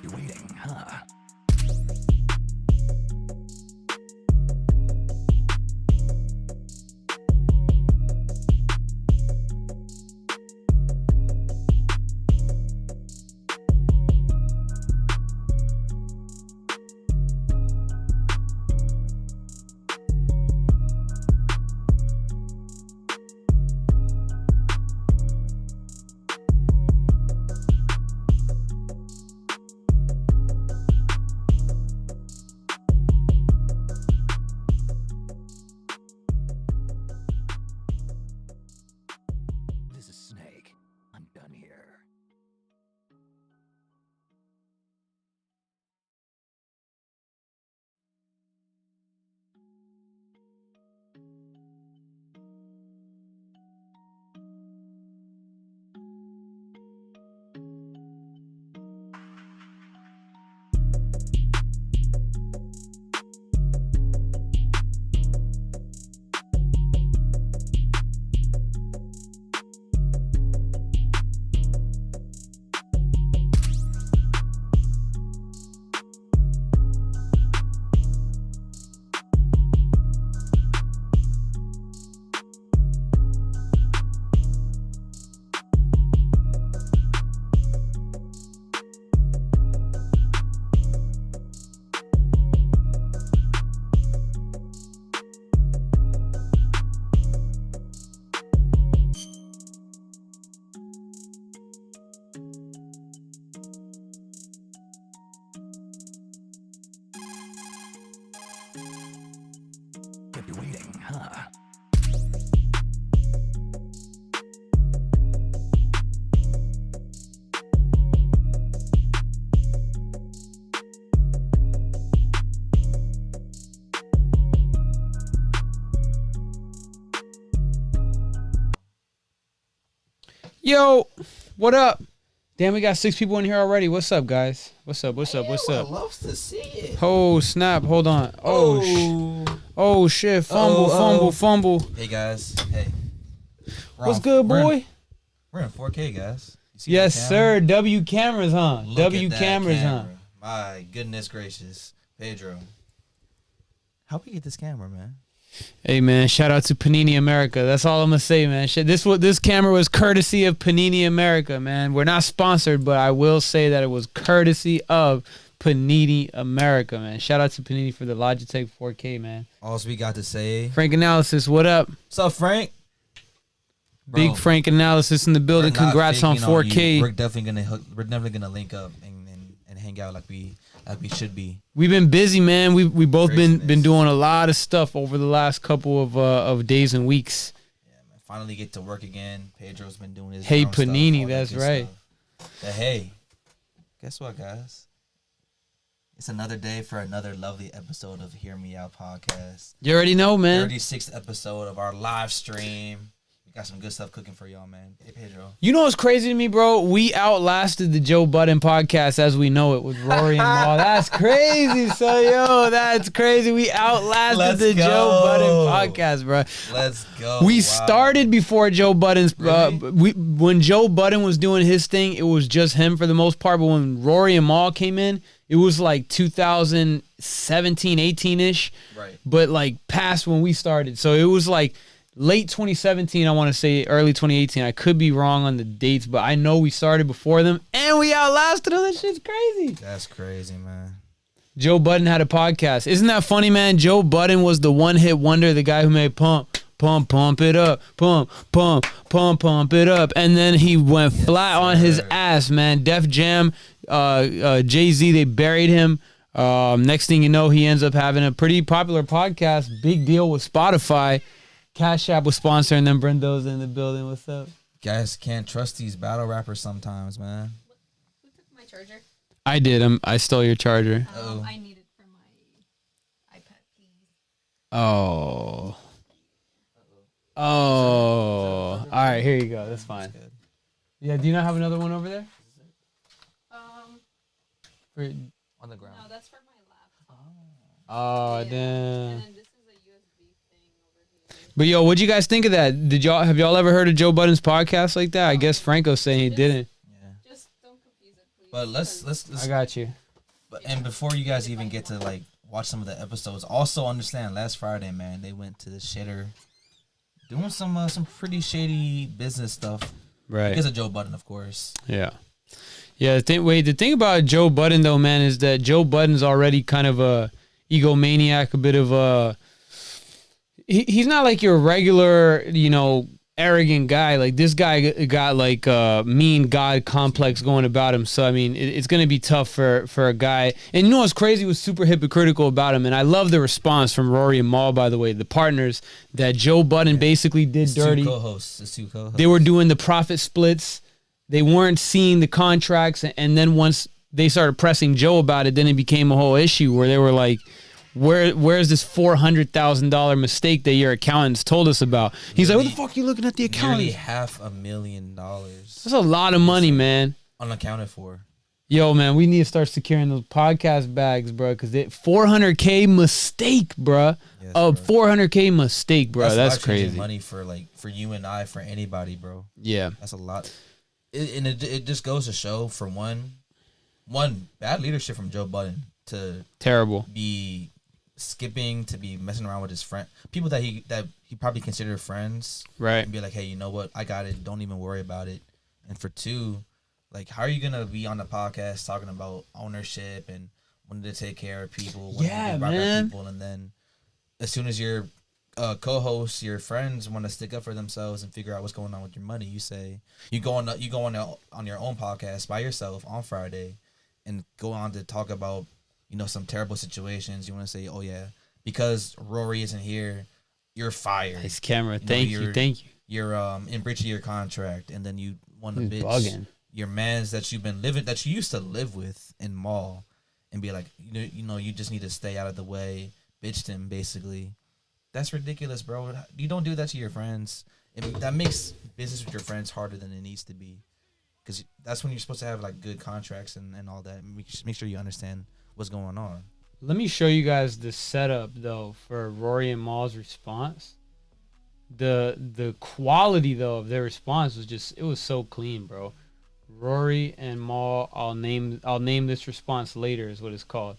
you waiting, huh? This is Snake. I'm done here. Kept you waiting, huh? Yo, what up? Damn, we got 6 people in here already. What's up, guys? What's up? What's up? Ew, What's I up? love to see it. Oh, snap. Hold on. Oh, shit. Fumble. Hey guys. Hey. What's good, boy? We're in 4K, guys. You see Yes, that sir. camera? W cameras, huh? Look W at that cameras, huh? camera. My goodness gracious. Pedro. How'd we get this camera, man? Hey, man. Shout out to Panini America. That's all I'm going to say, man. Shit, this camera was courtesy of Panini America, man. We're not sponsored, but I will say that it was courtesy of Panini America, man. Shout out to Panini for the Logitech 4K, man. All we got to say. Frank Analysis, what up? What's up, Frank? Big Bro, Frank Analysis in the building. we're not Congrats on faking 4K. you. We're definitely gonna link up and hang out like we should be. We've been busy, man. We both been Craziness. doing a lot of stuff over the last couple of days and weeks. Yeah, man. Finally get to work again. Pedro's been doing his Hey, own stuff, Panini, all that that's good right. stuff. But hey, guess what, guys? It's another day for another lovely episode of Hear Me Out podcast. You already know, man. 36th episode of our live stream. We got some good stuff cooking for y'all, man. Hey, Pedro. You know what's crazy to me, bro? We outlasted the Joe Budden podcast as we know it with Rory and Maul. That's crazy, so yo, that's crazy. We outlasted Let's the go. Joe Budden podcast, bro. Let's go. We Wow. started before Joe Budden's. Really? When Joe Budden was doing his thing, it was just him for the most part. But when Rory and Maul came in, it was like 2017, 18-ish. Right. But like past when we started. So it was like late 2017, I want to say early 2018. I could be wrong on the dates, but I know we started before them and we outlasted them. That shit's crazy. That's crazy, man. Joe Budden had a podcast. Isn't that funny, man? Joe Budden was the one-hit wonder, the guy who made Pump It Up, Pump It Up. And then he went flat on his ass, man. Def Jam, Jay-Z, they buried him. Next thing you know, he ends up having a pretty popular podcast. Big deal with Spotify. Cash App was sponsoring them. Brendo's in the building. What's up? Guys can't trust these battle rappers sometimes, man. Who took my charger? I did. I stole your charger. I need it for my iPad, please. Oh. All right, here you go. That's fine. Good. Yeah, do you not have another one over there? For, On the ground. No, that's for my laptop. oh, Yeah. damn. And then this is a USB thing over here. But yo, what'd you guys think of that? Have y'all ever heard of Joe Budden's podcast like that? I guess Franco's saying he didn't. Yeah. Just don't confuse it, please. But let's I got you. And before you guys even get to like watch some of the episodes, also understand last Friday, man, they went to the shitter, doing some pretty shady business stuff. Right. Because of Joe Budden, of course. Yeah. Yeah. The thing about Joe Budden though, man, is that Joe Budden's already kind of a egomaniac, a bit of a. He's not like your regular, arrogant guy. Like this guy got like a mean God complex going about him. So I mean, it's gonna be tough for a guy. And you know what's crazy was super hypocritical about him. And I love the response from Rory and Mal, by the way, the partners that Joe Budden basically did dirty. Two co-hosts. They were doing the profit splits. They weren't seeing the contracts. And then once they started pressing Joe about it, then it became a whole issue where they were like, Where's this $400,000 mistake that your accountants told us about? He's like, what the fuck are you looking at the accountants? Nearly $500,000. That's a lot of money, man. Unaccounted for. Yo, man, we need to start securing those podcast bags, bro, because $400K mistake, bro. Yes, A bro. $400K mistake, bro. That's crazy. Money for you and I, for anybody, bro. Yeah. That's a lot. It just goes to show, for one, bad leadership from Joe Budden to Terrible. be skipping, to be messing around with his friend, people that he probably considered friends, Right. and be like, hey, you know what, I got it, don't even worry about it. And for two, like, how are you gonna be on the podcast talking about ownership and wanting to take care of people, wanting Yeah, to be right by man. people, and then as soon as your co-hosts, your friends want to stick up for themselves and figure out what's going on with your money, you say you go on your own podcast by yourself on Friday and go on to talk about some terrible situations. You want to say, oh yeah, because Rory isn't here, you're fired. Nice camera. Thank you. You're in breach of your contract, and then you want to He's bitch bugging. your mans that you used to live with in mall, and be like, you just need to stay out of the way. Bitched him basically. That's ridiculous, bro. You don't do that to your friends. That makes business with your friends harder than it needs to be, because that's when you're supposed to have like good contracts and all that. Make sure you understand what's going on. Let me show you guys the setup though for Rory and Mal's response. The quality though of their response was so clean, bro. Rory and Mal, I'll name this response later is what it's called.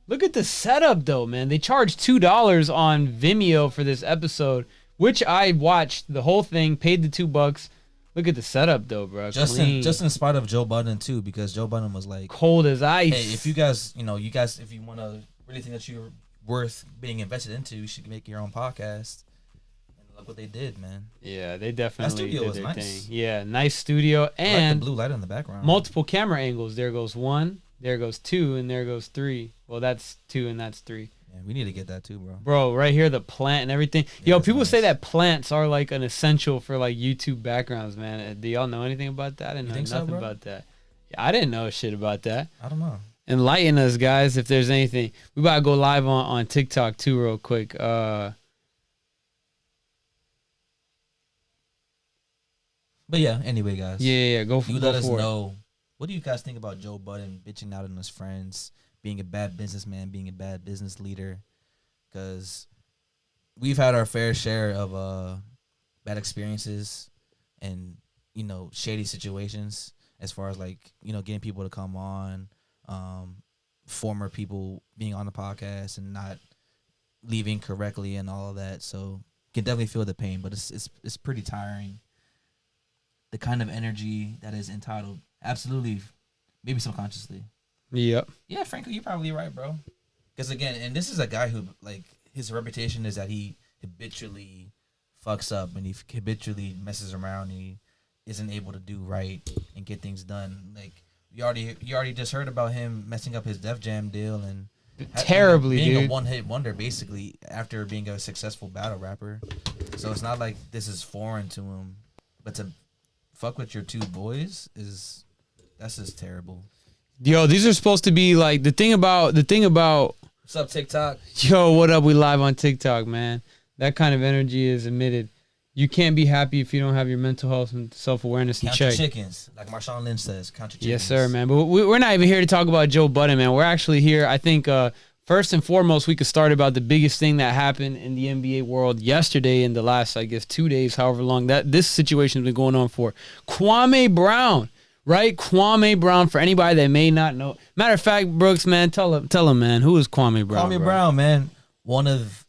Look at the setup though, man. They charged $2 on Vimeo for this episode, which I watched the whole thing, paid the $2. Look at the setup though, bro. Just in spite of Joe Budden too, because Joe Budden was like cold as ice. Hey, if you guys, if you want to really think that you're worth being invested into, you should make your own podcast. And look what they did, man. Yeah, they definitely did their nice. thing. Yeah, nice studio and I like the blue light in the background. multiple camera angles. There goes 1, there goes 2, and there goes 3. Well, that's 2 and that's 3. Yeah, we need to get that too, bro. Bro, right here, the plant and everything. Yeah, Yo, people nice. say that plants are like an essential for like YouTube backgrounds, man. Do y'all know anything about that? I didn't know nothing about that. Yeah, I didn't know shit about that. I don't know. Enlighten us, guys, if there's anything. We about to go live on TikTok too, real quick. But yeah, anyway, guys. Yeah, go for it. You let us know. What do you guys think about Joe Budden bitching out on his friends, being a bad businessman, being a bad business leader? Because we've had our fair share of bad experiences and, shady situations as far as like, getting people to come on, former people being on the podcast and not leaving correctly and all of that. So you can definitely feel the pain, but it's pretty tiring. The kind of energy that is entitled, absolutely, maybe subconsciously. Yep. Yeah, Franco, you're probably right, bro. Because again, and this is a guy who, like, his reputation is that he habitually fucks up and he habitually messes around and he isn't able to do right and get things done. Like, you already just heard about him messing up his Def Jam deal and terribly, being dude. a one-hit wonder basically after being a successful battle rapper. So it's not like this is foreign to him, but to fuck with your two boys that's just terrible. Yo, these are supposed to be like the thing about What's up, TikTok? Yo, what up? We live on TikTok, man. That kind of energy is admitted. You can't be happy if you don't have your mental health and self-awareness in Count check. your chickens, like Marshawn Lynch says. Count your chickens. Yes, sir, man. But we're not even here to talk about Joe Budden, man. We're actually here. I think first and foremost, we could start about the biggest thing that happened in the NBA world yesterday in the last, I guess, 2 days, however long that this situation's been going on for. Kwame Brown right? Kwame Brown, for anybody that may not know. Matter of fact, Brooks, man, tell him, man, who is Kwame Brown? Kwame bro? Brown, man, one of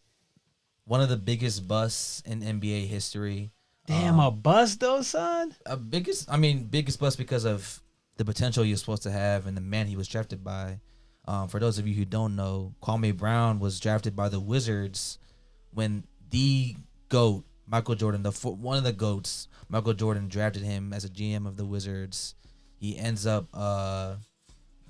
the biggest busts in NBA history. Damn, a bust though, son. Biggest bust because of the potential he was supposed to have and the man he was drafted by. For those of you who don't know, Kwame Brown was drafted by the Wizards when the GOAT, Michael Jordan, one of the GOATs, Michael Jordan drafted him as a GM of the Wizards. He ends up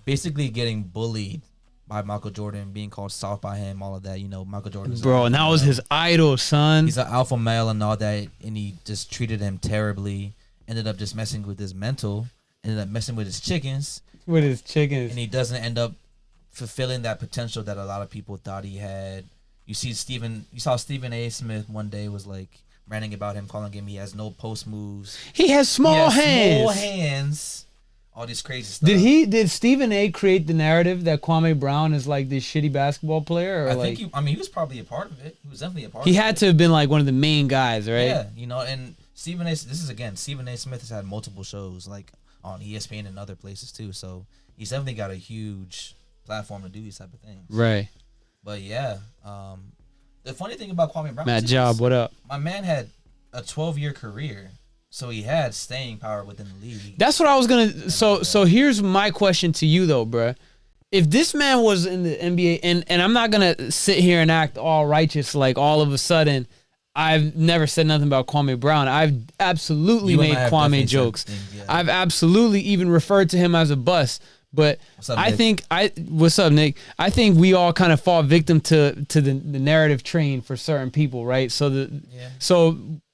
basically getting bullied by Michael Jordan, being called soft by him, all of that. You know, Michael Jordan. Bro, and that was his idol, son. He's an alpha male and all that, and he just treated him terribly. Ended up just messing with his mental. Ended up messing with his chickens. With his chickens. And he doesn't end up fulfilling that potential that a lot of people thought he had. You saw Stephen A. Smith one day was like ranting about him, calling him he has no post moves. He has small hands. Small hands. All this crazy stuff. Did Stephen A. create the narrative that Kwame Brown is like this shitty basketball player? Or think he was probably a part of it. He was definitely a part he of it. had to have been like one of the main guys, right? Yeah, and Stephen A. Smith has had multiple shows like on ESPN and other places too. So he's definitely got a huge platform to do these type of things. Right. But yeah, the funny thing about Kwame Brown, Matt Job, what up? My man had a 12-year career, so he had staying power within the league. That's what I was gonna. So here's my question to you though, bruh. If this man was in the NBA, and I'm not gonna sit here and act all righteous like all of a sudden. I've never said nothing about Kwame Brown. I've absolutely made Kwame jokes. Yeah. I've absolutely even referred to him as a bust. But What's up, what's up, Nick? I think we all kind of fall victim to the narrative train for certain people, right? So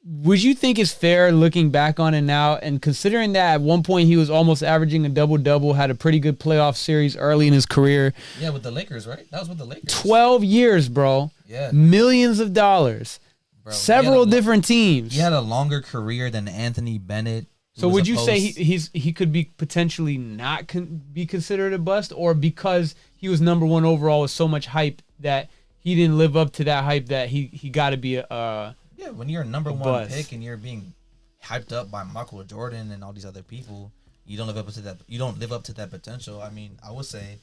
would you think it's fair looking back on it now and considering that at one point he was almost averaging a double-double, had a pretty good playoff series early in his career? Yeah, with the Lakers, right? That was with the Lakers. 12 years, bro. Yeah. Millions of dollars. Bro, several different teams. He had a longer career than Anthony Bennett. So would you say he could be potentially not be considered a bust, or because he was number one overall with so much hype that he didn't live up to that hype that he got to be a yeah, when you're a number one bust. pick and you're being hyped up by Michael Jordan and all these other people, you don't live up to that. You don't live up to that potential. I mean, I would say,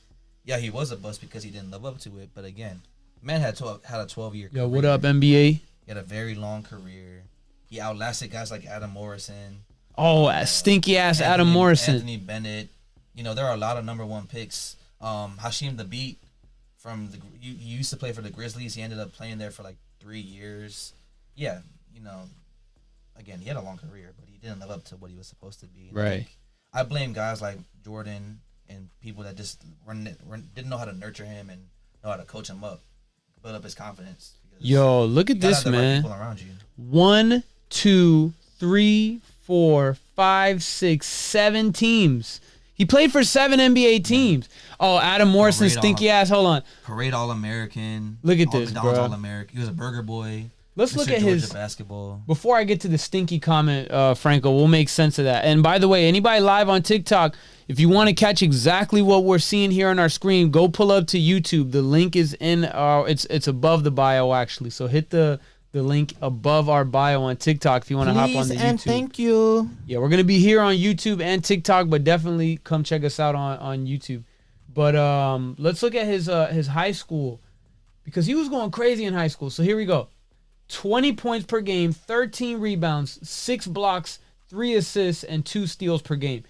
yeah, he was a bust because he didn't live up to it. But again, man had a 12-year career. Yo, what up, NBA? He had a very long career. He outlasted guys like Adam Morrison. Oh, stinky ass Adam Morrison. Anthony Bennett. You know, there are a lot of number one picks. Hasheem the Beat he used to play for the Grizzlies. He ended up playing there for like 3 years. Yeah, you know, again, he had a long career, but he didn't live up to what he was supposed to be. Right. Like, I blame guys like Jordan and people that just didn't know how to nurture him and know how to coach him up, build up his confidence. Yo, look at this, man. Right people around you. 1, 2, 3, 4, 5, 6, 7 teams. He played for 7 NBA teams. Oh, Adam Morrison, stinky ass. Hold on. Parade All-American. Look at this, McDonald's bro. All-American. He was a burger boy. Let's look at Georgia his basketball. Before I get to the stinky comment, Franco, we'll make sense of that. And by the way, anybody live on TikTok, if you want to catch exactly what we're seeing here on our screen, go pull up to YouTube. The link is in it's above the bio actually. So hit the link above our bio on TikTok if you want to hop on the YouTube. And thank you. Yeah, we're gonna be here on YouTube and TikTok, but definitely come check us out on YouTube. But let's look at his high school, because he was going crazy in high school. So here we go. 20 points per game, 13 rebounds, 6 blocks, 3 assists, and 2 steals per game.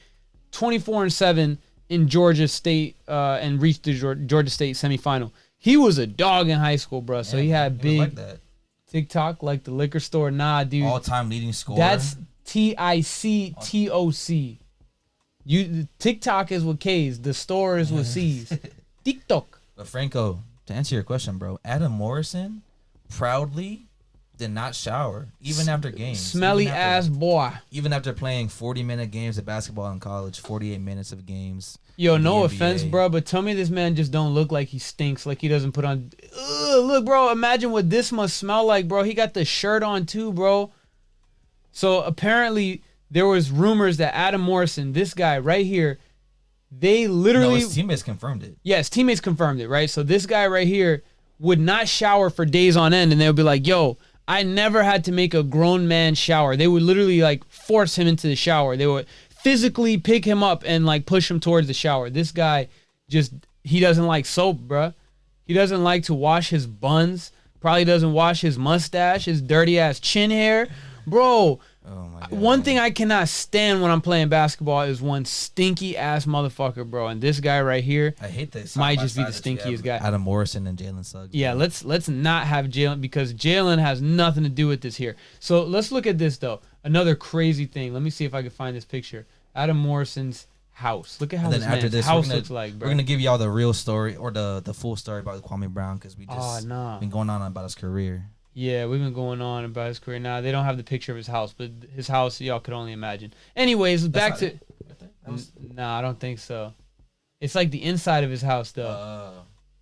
24-7 in Georgia State and reached the Georgia State semifinal. He was a dog in high school, bro. So he had big like that. TikTok, like the liquor store. Nah, dude. All-time leading scorer. That's TICTOC. TikTok is with K's. The store is with C's. TikTok. But Franco, to answer your question, bro, Adam Morrison proudly did not shower even after games. Smelly ass boy. Even after playing 40-minute games of basketball in college, 48 minutes of games. Yo, no offense, bro, but tell me this man just don't look like he stinks, like he doesn't put on. Ugh, look, bro, imagine what this must smell like, bro. He got the shirt on too, bro. So apparently there was rumors that Adam Morrison, this guy right here, they literally. No, his teammates confirmed it. Yes, teammates confirmed it, right? So this guy right here would not shower for days on end, and they would be like, yo, I never had to make a grown man shower. They would literally like force him into the shower. They would physically pick him up and like push him towards the shower. This guy he doesn't like soap, bruh. He doesn't like to wash his buns. Probably doesn't wash his mustache, his dirty ass chin hair. Bro, Oh my God. one thing I cannot stand when I'm playing basketball is one stinky ass motherfucker, bro. And this guy right here I hate this. might just be the stinkiest guy. Adam Morrison and Jalen Suggs. Yeah, bro. let's not have Jalen, because Jalen has nothing to do with this here. So let's look at this though. Another crazy thing. Let me see if I can find this picture. Adam Morrison's house. Look at how And then after this, house looks like, bro. we're gonna give y'all the real story or the full story about Kwame Brown because we just nah. been going on about his career. Yeah, we've been going on about his career. Now they don't have the picture of his house, but his house, y'all could only imagine. Anyways, back to. Nah, I don't think so. It's like the inside of his house though.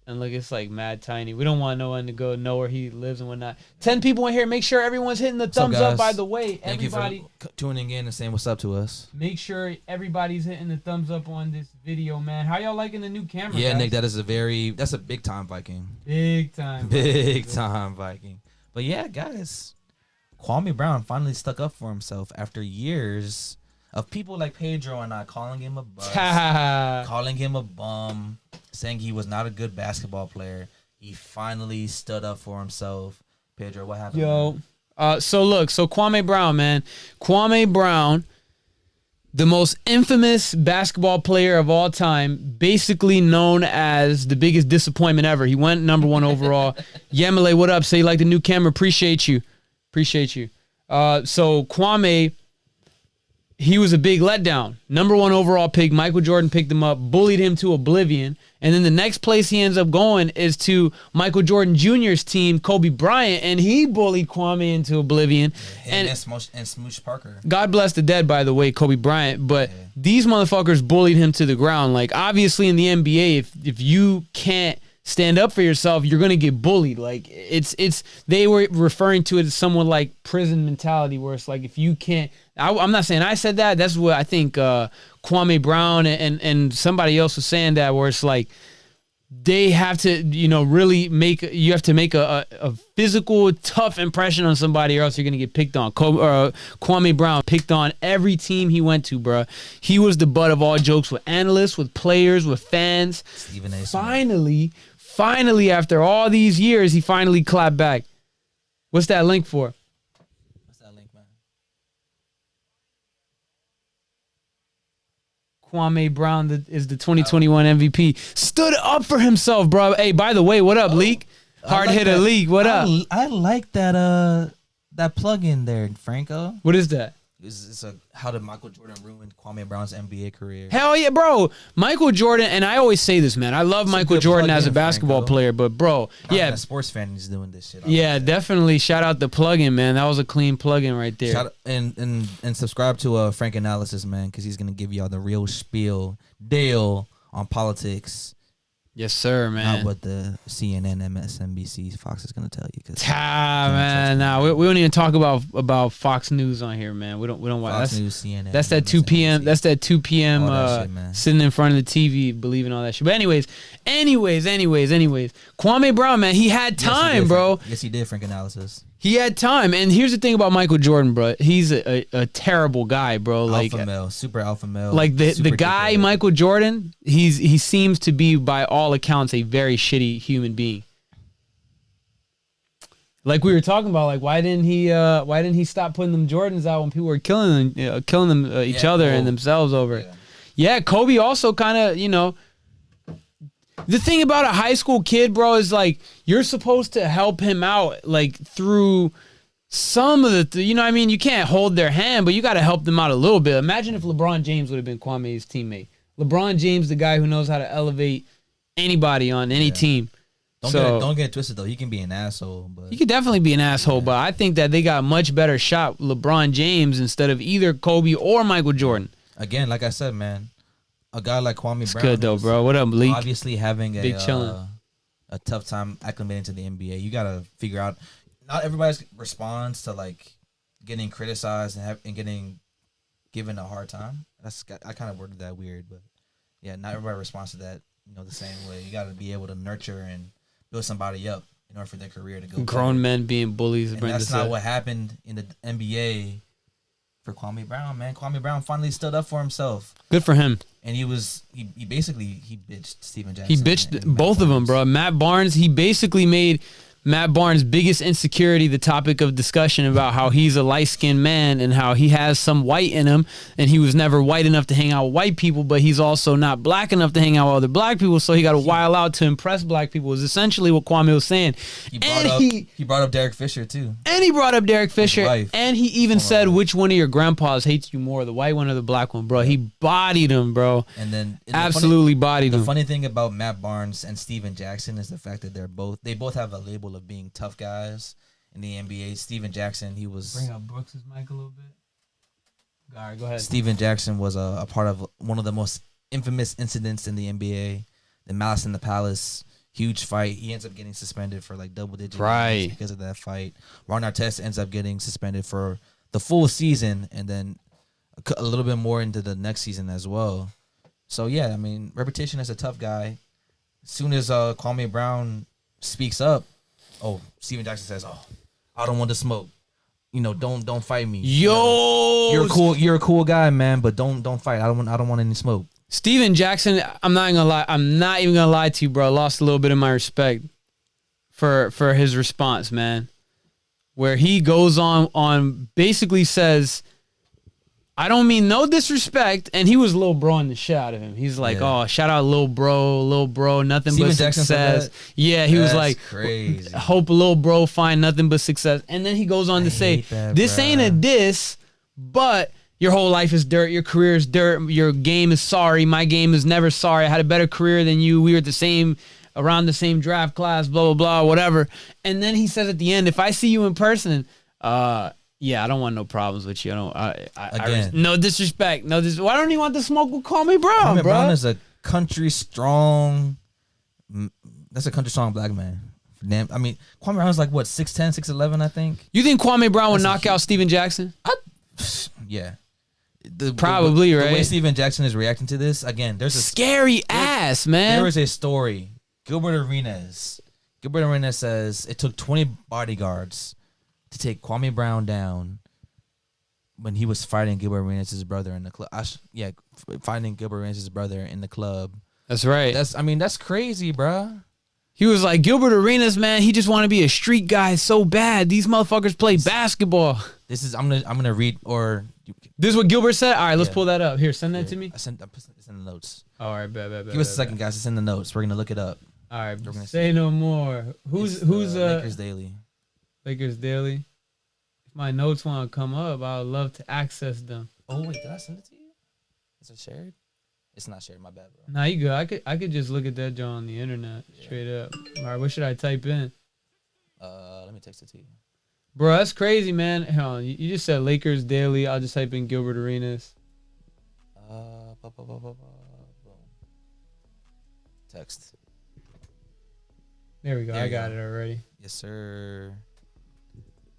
And look, it's like mad tiny. We don't want no one to go know where he lives and whatnot. 10 people in here. Make sure everyone's hitting the thumbs up, by the way. Thank Everybody, you for tuning in and saying what's up to us. make sure everybody's hitting the thumbs up on this video, man. How y'all liking the new camera? Yeah, guys? Nick, that's a big time Viking. Big time. Big time Viking. But yeah, guys, Kwame Brown finally stuck up for himself after years of people like Pedro and I calling him a bust, calling him a bum, saying he was not a good basketball player. He finally stood up for himself. Pedro, what happened? Yo, so Kwame Brown, man. Kwame Brown, the most infamous basketball player of all time, basically known as the biggest disappointment ever. He went #1 overall. Yemele, what up? Say you like the new camera. Appreciate you. So Kwame, he was a big letdown. #1 overall pick. Michael Jordan picked him up, bullied him to oblivion. And then the next place he ends up going is to Michael Jordan Jr.'s team, Kobe Bryant, and he bullied Kwame into oblivion. And Smooch Parker. God bless the dead, by the way, Kobe Bryant. But these motherfuckers bullied him to the ground. Like, obviously in the NBA, if you can't stand up for yourself, you're gonna get bullied. Like, they were referring to it as somewhat like prison mentality, where it's like, if you can't, I'm not saying I said that. That's what I think Kwame Brown and somebody else was saying, that where it's like they have to, really you have to make a physical, tough impression on somebody, or else you're gonna get picked on. Kwame Brown picked on every team he went to, bro. He was the butt of all jokes with analysts, with players, with fans. Stephen A. Finally, after all these years, he finally clapped back. What's that link for? What's that link, man? Kwame Brown is the 2021 MVP. Stood up for himself, bro. Hey, by the way, what up, Leak? Hard hitter Leak, what up? I like that plug-in there, Franco. What is that? It's how did Michael Jordan ruin Kwame Brown's NBA career? Hell yeah, bro. Michael Jordan, and I always say this, man. I love Michael Jordan as a basketball player, but bro, a sports fan is doing this shit. Yeah, definitely. Shout out the plugin, man. That was a clean plugin right there. Shout out, and subscribe to Frank Analysis, man, because he's gonna give y'all the real spiel deal on politics. Yes, sir, man. Not what the CNN, MSNBC, Fox is gonna tell you. Man, nah, we don't even talk about Fox News on here, man. We don't watch. Fox News, CNN. That's that 2 p.m. That's that 2 p.m. Shit, sitting in front of the TV, believing all that shit. But anyways, Kwame Brown, man, he had time, bro. Yes, he did. Frank Analysis. He had time, and here's the thing about Michael Jordan, bro. He's a terrible guy, bro. Like alpha male, super alpha male. Like the guy Michael Jordan, he seems to be, by all accounts, a very shitty human being. Like we were talking about, like why didn't he stop putting them Jordans out when people were killing them each other and themselves over it? Yeah, Kobe also kind of, the thing about a high school kid, bro, is like you're supposed to help him out, like through some of the, what I mean? You can't hold their hand, but you got to help them out a little bit. Imagine if LeBron James would have been Kwame's teammate. LeBron James, the guy who knows how to elevate anybody on any team. Don't get it twisted though. He can be an asshole, but he could definitely be an asshole. But I think that they got much better shot LeBron James instead of either Kobe or Michael Jordan. Again, like I said, man. A guy like Kwame It's Brown, good though, bro. What up, Leak? Obviously, having Big a tough time acclimating to the NBA. You gotta figure out. Not everybody responds to like getting criticized and getting given a hard time. I kind of worded that weird, but yeah, not everybody responds to that the same way. You gotta be able to nurture and build somebody up in order for their career to go. Grown men being bullies. And that's not what happened in the NBA for Kwame Brown, man. Kwame Brown finally stood up for himself. Good for him. And he basically bitched Steven Jackson. He bitched and both of them, bro. Matt Barnes, he basically made Matt Barnes' biggest insecurity the topic of discussion about how he's a light-skinned man and how he has some white in him, and he was never white enough to hang out with white people, but he's also not black enough to hang out with other black people, so he got to wild out to impress black people is essentially what Kwame was saying. He brought up Derek Fisher, too. And he brought up Derek Fisher, wife. and he even said which one of your grandpas hates you more, the white one or the black one, bro. He bodied him, bro. And then absolutely bodied him. The funny thing about Matt Barnes and Steven Jackson is the fact that they both have a label of being tough guys in the NBA. Steven Jackson, he was... Bring up Brooks's mic a little bit. All right, go ahead. Steven Jackson was a part of one of the most infamous incidents in the NBA, the Malice in the Palace, huge fight. He ends up getting suspended for like double digit games because of that fight. Ron Artest ends up getting suspended for the full season and then a little bit more into the next season as well. So yeah, I mean, reputation as a tough guy. As soon as Kwame Brown speaks up, Steven Jackson says, I don't want to smoke. You know, don't fight me. Yo, you're a cool guy, man, but don't fight. I don't want any smoke. Steven Jackson, I'm not even gonna lie to you, bro. I lost a little bit of my respect for his response, man. Where he goes on basically says, I don't mean no disrespect, and he was Lil Bro in the shit out of him. He's like, shout out Lil Bro, nothing Steven but Jackson success. Yeah, he was like, crazy. Hope Lil Bro find nothing but success. And then he goes on to say, this ain't a diss, but your whole life is dirt, your career is dirt, your game is sorry, my game is never sorry. I had a better career than you. We were around the same draft class, blah, blah, blah, whatever. And then he says at the end, if I see you in person, yeah, I don't want no problems with you. No disrespect. Why don't he want to smoke with Kwame Brown, Kwame bro? Brown is a country strong. That's a country strong black man. Damn, I mean, Kwame Brown is like what 6'10", 6'11", I think. You think Kwame Brown would knock out Steven Jackson? Yeah, probably right. The way Steven Jackson is reacting to this, again, there's a scary ass, man. There is a story. Gilbert Arenas says it took 20 bodyguards to take Kwame Brown down when he was fighting Gilbert Arenas' brother in the club. Fighting Gilbert Arenas' brother in the club. That's right. That's crazy, bruh. He was like, Gilbert Arenas, man, he just want to be a street guy so bad. These motherfuckers play basketball. I'm gonna read this is what Gilbert said. All right, let's pull that up. Here, send that to me. It's in the notes. All right, bet. Give us a second, guys. It's in the notes. We're gonna look it up. All right, say no more. Who's Lakers Daily? Lakers Daily. If my notes want to come up, I would love to access them. Oh wait, did I send it to you? Is it shared? It's not shared. My bad, bro. Nah, you good. I could just look at that John on the internet straight up. All right, what should I type in? Let me text it to you. Bro, that's crazy, man. Hold on, you just said Lakers Daily. I'll just type in Gilbert Arenas. Boom. Text. There we go. I got it already. Yes, sir.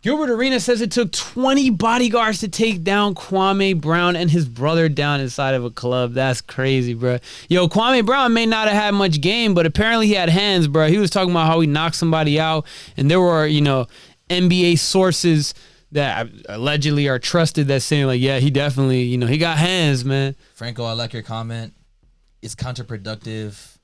Gilbert Arenas says it took 20 bodyguards to take down Kwame Brown and his brother down inside of a club. That's crazy, bro. Yo, Kwame Brown may not have had much game, but apparently he had hands, bro. He was talking about how he knocked somebody out, and there were, NBA sources that allegedly are trusted that saying, like, yeah, he definitely, he got hands, man. Franco, I like your comment. It's counterproductive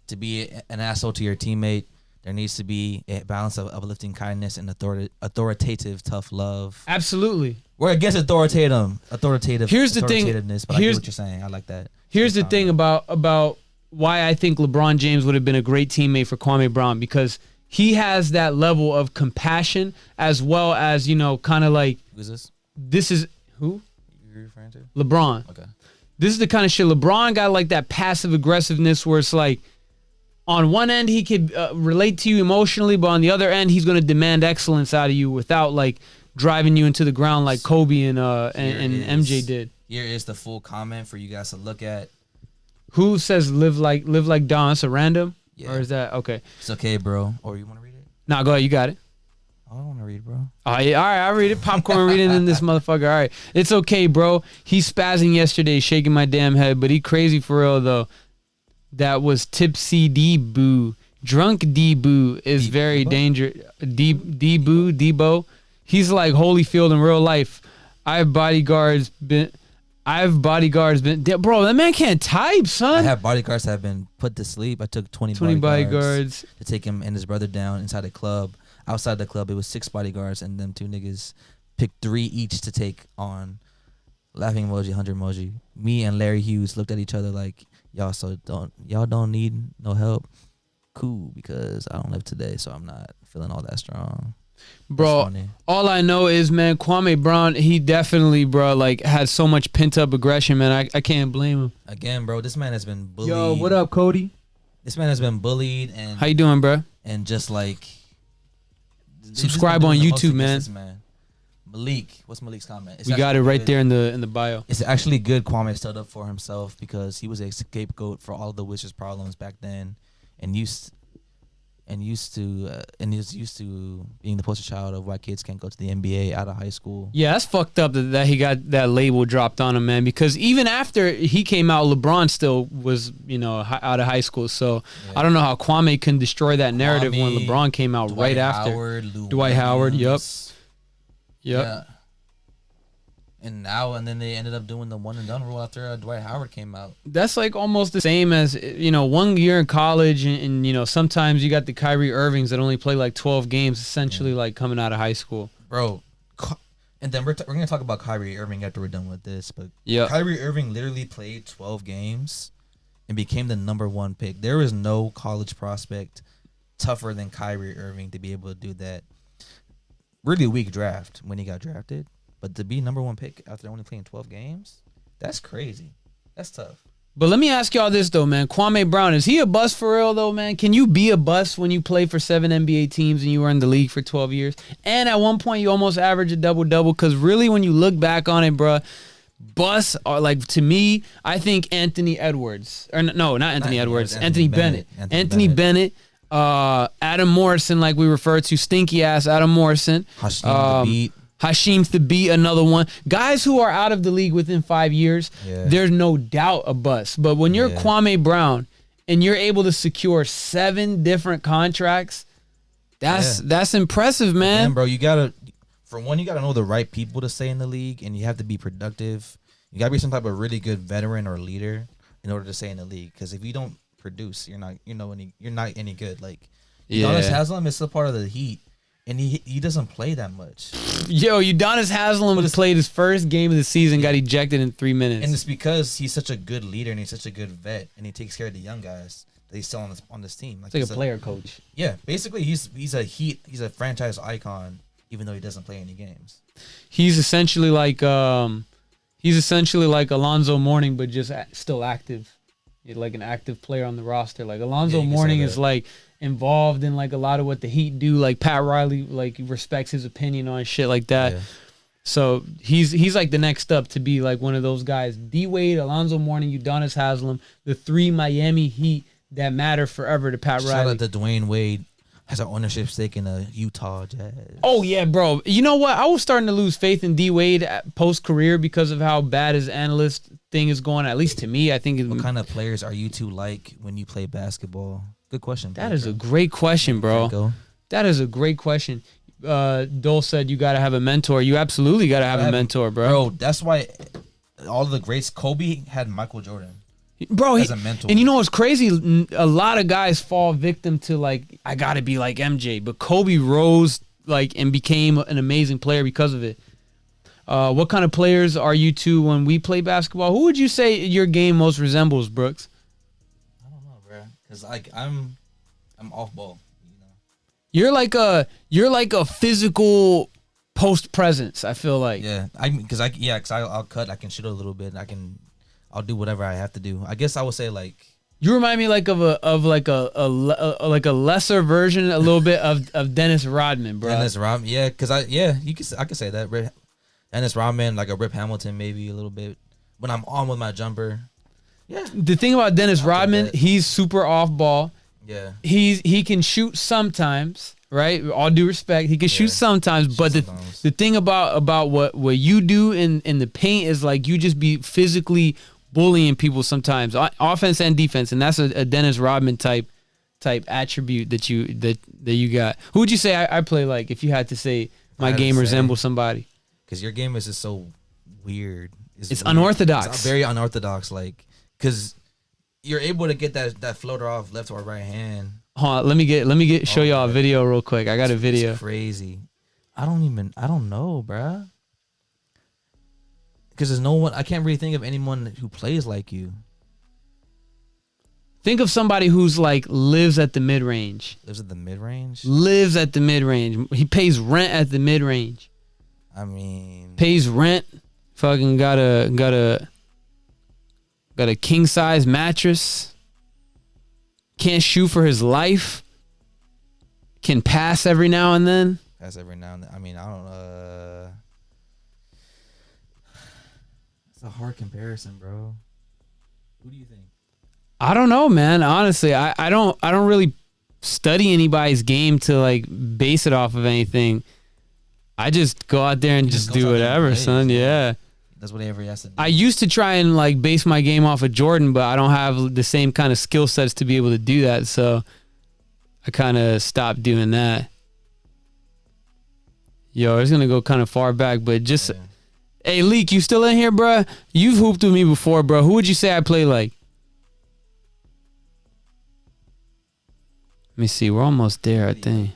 to be an asshole to your teammate. There needs to be a balance of uplifting kindness and authoritative tough love. Absolutely. We're against authoritativeness. Here's the thing. But I get what you're saying. I like that. Here's the thing about why I think LeBron James would have been a great teammate for Kwame Brown, because he has that level of compassion as well as, kind of like... Who's this? This is... Who? You're referring to? LeBron. Okay. This is the kind of shit. LeBron got like that passive aggressiveness where it's like, on one end, he could relate to you emotionally, but on the other end, he's going to demand excellence out of you without like driving you into the ground like Kobe and MJ did. Here is the full comment for you guys to look at. Who says live like Don? That's a random? Yeah. Or is that okay? It's okay, bro. Or you want to read it? Nah, go ahead. You got it. I don't want to read, bro. Oh, yeah, all right, I'll read it. Popcorn reading in this motherfucker. All right. It's okay, bro. He's spazzing yesterday, shaking my damn head, but he crazy for real, though. That was tipsy D-boo. Drunk D-boo is very dangerous. D-boo, Debo. He's like Holyfield in real life. I have bodyguards been. Bro, that man can't type, son. I have bodyguards that have been put to sleep. I took 20 bodyguards to take him and his brother down inside the club. Outside the club, it was 6 bodyguards, and them 2 niggas picked 3 each to take on. Laughing emoji, 100 emoji. Me and Larry Hughes looked at each other like, y'all don't need no help. Cool, because I don't live today, so I'm not feeling all that strong. Bro, all I know is, man, Kwame Brown, he definitely, bro, like, had so much pent-up aggression, man. I can't blame him. Again, bro, this man has been bullied. Yo, what up, Cody? This man has been bullied. And how you doing, bro? And just, like... Subscribe on YouTube, man. Malik, what's Malik's comment? We got it right there in the bio. It's actually good Kwame stood up for himself because he was a scapegoat for all the Wizards' problems back then, and used to being the poster child of why kids can't go to the NBA out of high school. Yeah, that's fucked up that he got that label dropped on him, man. Because even after he came out, LeBron still was, out of high school. So yeah. I don't know how Kwame can destroy that narrative when LeBron came out right after. Dwight Howard, yep. Yeah. And then they ended up doing the one and done rule after Dwight Howard came out. That's like almost the same as 1 year in college, and sometimes you got the Kyrie Irvings that only play like 12 games, essentially like coming out of high school. Bro, and then we're gonna talk about Kyrie Irving after we're done with this, but yeah, Kyrie Irving literally played 12 games and became the #1 pick. There is no college prospect tougher than Kyrie Irving to be able to do that. Really weak draft when he got drafted. But to be #1 pick after only playing 12 games, that's crazy. That's tough. But let me ask y'all this, though, man. Kwame Brown, is he a bust for real, though, man? Can you be a bust when you play for 7 NBA teams and you were in the league for 12 years? And at one point, you almost average a double-double. Because really, when you look back on it, bruh, busts are, like, to me, I think Anthony Edwards. Or no, not Anthony Edwards. Anthony Bennett. Anthony Bennett. Adam Morrison, like we referred to, stinky-ass Adam Morrison. Hasheem Thabit, another one. Guys who are out of the league within 5 years, there's no doubt a bust. But when you're Kwame Brown and you're able to secure 7 different contracts, that's impressive, man. Bro, you gotta know the right people to stay in the league, and you have to be productive. You gotta be some type of really good veteran or leader in order to stay in the league. Because if you don't produce, you're not any good. Like Udonis Haslem is still part of the Heat. And he doesn't play that much. Yo, Udonis Haslem played his first game of the season, got ejected in 3 minutes. And it's because he's such a good leader and he's such a good vet, and he takes care of the young guys that he's still on this team. It's like a player coach. Yeah, basically he's a franchise icon, even though he doesn't play any games. He's essentially like Alonzo Mourning, but just still active. Like an active player on the roster. Like Alonzo Mourning is like involved in like a lot of what the Heat do. Like Pat Riley like respects his opinion on shit like that. Yeah. So he's like the next up to be like one of those guys. D Wade, Alonzo Mourning, Udonis Haslem, the 3 Miami Heat that matter forever to Pat Riley. Shout out to Dwayne Wade. Has an ownership stake in the Utah Jazz. Oh yeah, bro. You know what? I was starting to lose faith in D Wade post career because of how bad his analyst thing is going. At least to me, I think. What kind of players are you two like when you play basketball? Good question. That is a great question, bro. That is a great question. Dole said you got to have a mentor. You absolutely got to have a mentor, bro. Bro, that's why all the greats. Kobe had Michael Jordan. Bro, as a mentor. And you know what's crazy? A lot of guys fall victim to like, I gotta be like MJ, but Kobe rose like and became an amazing player because of it. What kind of players are you two when we play basketball? Who would you say your game most resembles, Brooks? I don't know, bro. Cause like I'm off ball. You're like a physical post presence. I feel like. Yeah, I'll cut. I can shoot a little bit. I'll do whatever I have to do. I guess I would say like you remind me like of a lesser version, a little bit of Dennis Rodman, bro. Dennis Rodman, yeah, because I could say that. Dennis Rodman, like a Rip Hamilton, maybe a little bit. When I'm on with my jumper, yeah. The thing about Dennis Rodman, he's super off ball. Yeah, he can shoot sometimes. Right, all due respect, he can shoot sometimes, but the thing about what you do in the paint is like you just be physically bullying people sometimes, offense and defense, and that's a Dennis Rodman type attribute that you got. Who would you say I play like if you had to say my game resembles somebody? Because your game is just so weird. It's weird. unorthodox. It's very unorthodox. Like, because you're able to get that floater off left or right hand. Hold on, let me show y'all a video real quick. I got a video. It's crazy. I don't know, bruh. Because there's no one. I can't really think of anyone who plays like you. Think of somebody who's like lives at the mid range. Lives at the mid range. Lives at the mid range. He pays rent at the mid range. I mean, Pays rent. Fucking got a king size mattress. Can't shoot for his life. Can pass every now and then. that's every now and then. I mean, I don't. It's a hard comparison, bro. Who do you think? I don't know, man. Honestly, I don't really study anybody's game to like base it off of anything. I just go out there and just do whatever, son. Yeah. That's whatever he has to do. I used to try and like base my game off of Jordan, but I don't have the same kind of skill sets to be able to do that. So I kind of stopped doing that. Yo, it's gonna go kind of far back, but just hey, Leak, you still in here, bruh? You've hooped with me before, bro. Who would you say I play like? Let me see. We're almost there, I think.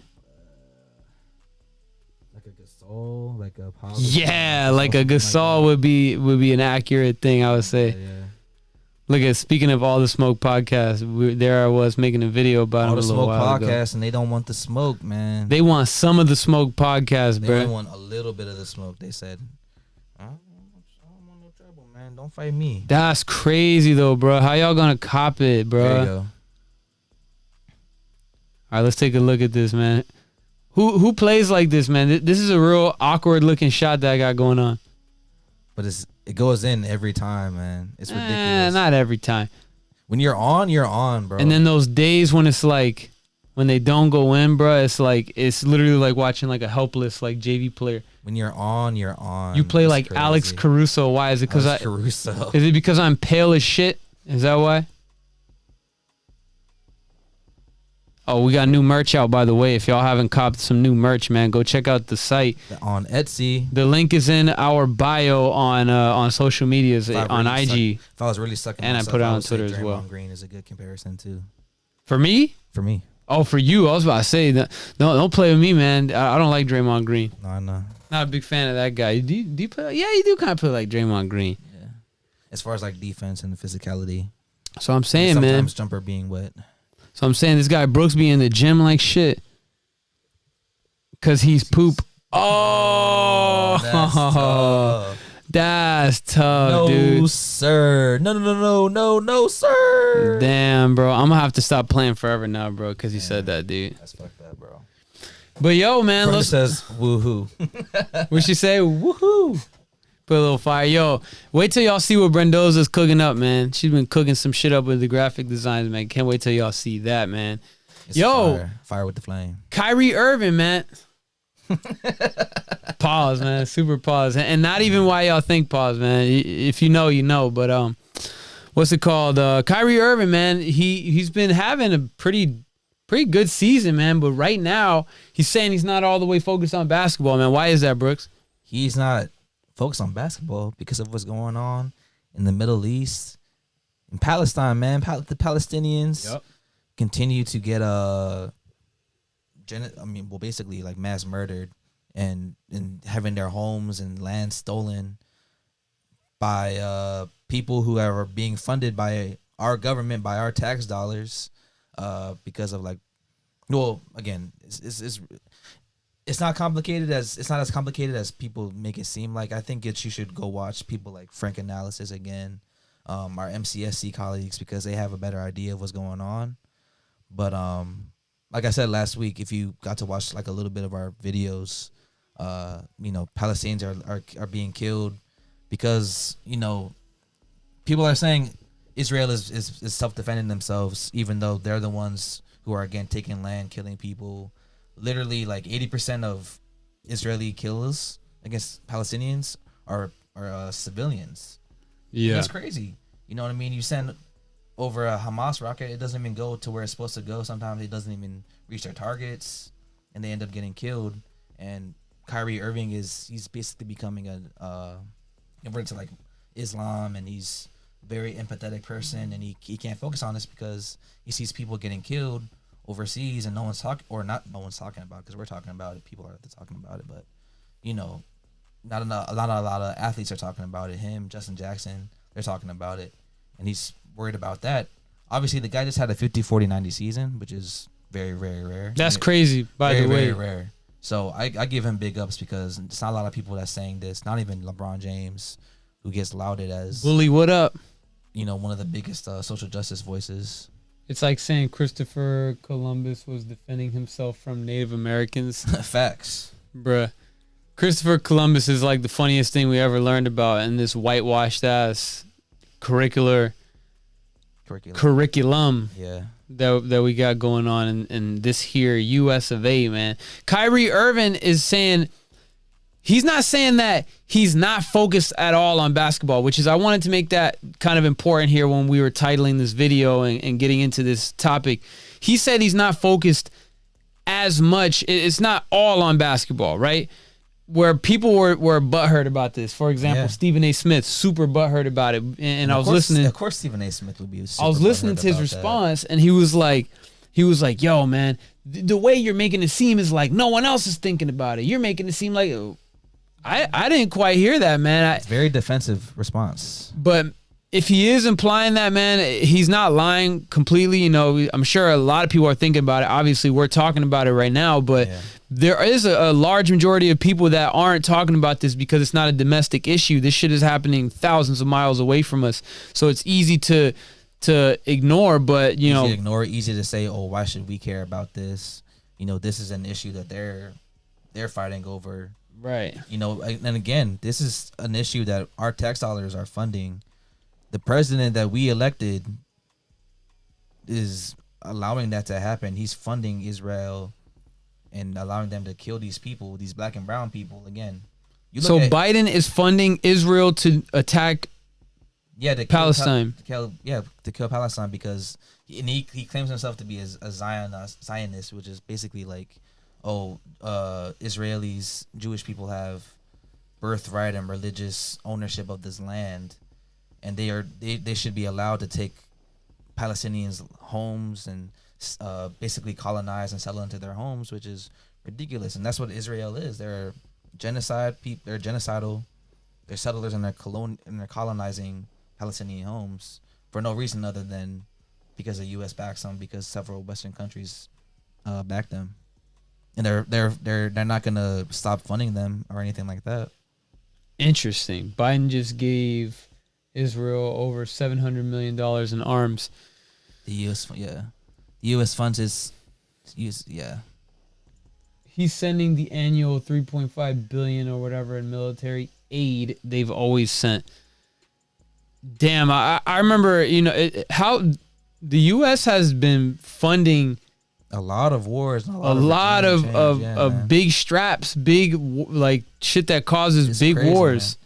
Like a Gasol, like a Pablo. Yeah, like a Gasol would be an accurate thing, I would say. Yeah. Look at, speaking of All the Smoke podcast, there I was making a video about All him the a little smoke while ago. podcast, and they don't want the smoke, man. They want some of the Smoke podcast, They bro. only want a little bit of the smoke. They said, I don't want no trouble, man. Don't fight me. That's crazy though, bro. How y'all gonna cop it, bro? There you go. All right, let's take a look at this, man. Who plays like this, man? This is a real awkward looking shot that I got going on. But it goes in every time, man. It's ridiculous. Not every time. When you're on, bro. And then those days when it's like, when they don't go in, bro, it's like, it's literally like watching like a helpless like JV player. when you're on, you're on. You play It's like crazy. Alex Caruso. Why is it? Because Caruso. Is it because I'm pale as shit? Is that why? Oh, we got new merch out, by the way. If y'all haven't copped some new merch, man, go check out the site. On Etsy. The link is in our bio on social medias, on IG. If I was really sucking And I myself, put it on would say Twitter as well. Draymond Green is a good comparison too. For me? For me. Oh, for you. I was about to say that. No, don't play with me, man. I don't like Draymond Green. No, I know. Not a big fan of that guy. Do you play? Yeah, you do kind of play like Draymond Green. Yeah. As far as like defense and the physicality. So I'm saying, sometimes man. jumper being wet. So I'm saying this guy Brooks be in the gym like shit. Cause he's poop. Oh, That's tough. That's tough, No, dude. sir. No, sir. Damn, bro. I'm gonna have to stop playing forever now, bro, because he said that, dude. That's fucked up, bro. But yo, man, Brenda let's. says woohoo. What she say? Woohoo! Put a little fire. Yo, wait till y'all see what Brendoza's cooking up, man. She's been cooking some shit up with the graphic designs, man. Can't wait till y'all see that, man. It's Yo. fire with the flame. Kyrie Irving, man. Pause, man. Super pause. And not even why y'all think pause, man. If you know, you know. But what's it called? Kyrie Irving, man. He's been having a pretty good season, man. But right now, he's saying he's not all the way focused on basketball, man. Why is that, Brooks? He's not focused on basketball because of what's going on in the Middle East, in Palestine, man. The Palestinians continue to get basically like mass murdered and having their homes and land stolen by people who are being funded by our government, by our tax dollars, because of like, well, again, it's not complicated it's not as complicated as people make it seem like. I think you should go watch people like Frank Analysis again, our MCSC colleagues, because they have a better idea of what's going on. But like I said last week, if you got to watch like a little bit of our videos, Palestinians are being killed because, people are saying Israel is self-defending themselves, even though they're the ones who are, again, taking land, killing people. Literally, like 80% of Israeli kills against Palestinians are civilians. Yeah. That's crazy. You know what I mean? You send over a Hamas rocket, it doesn't even go to where it's supposed to go. Sometimes it doesn't even reach their targets, and they end up getting killed. And Kyrie Irving he's basically becoming converted to like Islam, and he's a very empathetic person, and he can't focus on this because he sees people getting killed overseas, and no one's talking about it, because we're talking about it. People are talking about it, but you know, not a lot of athletes are talking about it. Him, Justin Jackson, they're talking about it, and he's worried about that. Obviously, the guy just had a 50, 40, 90 season, which is very, very rare. That's crazy, by the way. Very rare. So I give him big ups, because it's not a lot of people that's saying this. Not even LeBron James, who gets lauded as Bully, what up? one of the biggest social justice voices. It's like saying Christopher Columbus was defending himself from Native Americans. Facts. Bruh. Christopher Columbus is like the funniest thing we ever learned about in this whitewashed ass curriculum Yeah. that we got going on in this here US of A, man. Kyrie Irving is saying, he's not saying that he's not focused at all on basketball, which is, I wanted to make that kind of important here when we were titling this video and getting into this topic. He said he's not focused as much. It's not all on basketball, right? Where people were butthurt about this. For example, Stephen A. Smith, super butthurt about it. And I was listening. Of course, Stephen A. Smith would be super I was listening to his response, and he was like, yo, man, the way you're making it seem is like no one else is thinking about it. You're making it seem like, I didn't quite hear that, man. It's very defensive response. But if he is implying that, man, he's not lying completely. You know, I'm sure a lot of people are thinking about it. Obviously, we're talking about it right now, but there is a large majority of people that aren't talking about this because it's not a domestic issue. This shit is happening thousands of miles away from us. So it's easy to ignore, but you know, easy to ignore, easy to say, oh, why should we care about this? You know, this is an issue that they're fighting over. Right. You know, and again, this is an issue that our tax dollars are funding. The president that we elected is allowing that to happen. He's funding Israel and allowing them to kill these people, these black and brown people. Again, so Biden is funding Israel to attack Palestine. To kill Palestine, because he claims himself to be a Zionist, which is basically like, Israelis, Jewish people have birthright and religious ownership of this land, and they should be allowed to take Palestinians' homes and basically colonize and settle into their homes, which is ridiculous. And that's what Israel is. They're genocide people. They're genocidal. They're settlers, and they're colonizing Palestinian homes for no reason other than because the U.S. backs them, because several Western countries back them, and they're not gonna stop funding them or anything like that. Interesting. Biden just gave Israel over $700 million in arms. The U.S. funds He's sending the annual $3.5 billion or whatever in military aid they've always sent. Damn, I remember, how the U.S. has been funding a lot of wars, a lot of big straps, big like shit that causes it's big crazy, wars.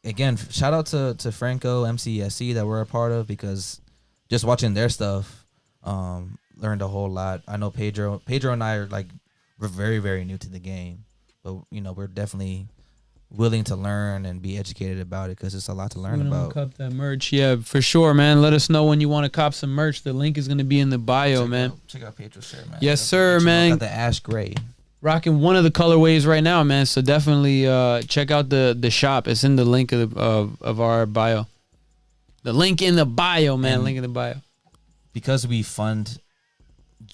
Man. Again, shout out to Franco, MCSC that we're a part of, because just watching their stuff, learned a whole lot. I know Pedro and I are we're very, very new to the game, but we're definitely willing to learn and be educated about it, because it's a lot to learn about. Cop that merch, yeah, for sure, man. Let us know when you want to cop some merch. The link is going to be in the bio, man. Check out Pedro's shirt, man. Yes, sir, man. Got the ash gray. Rocking one of the colorways right now, man. So definitely check out the shop. It's in the link of our bio. The link in the bio, man. And link in the bio. Because we fund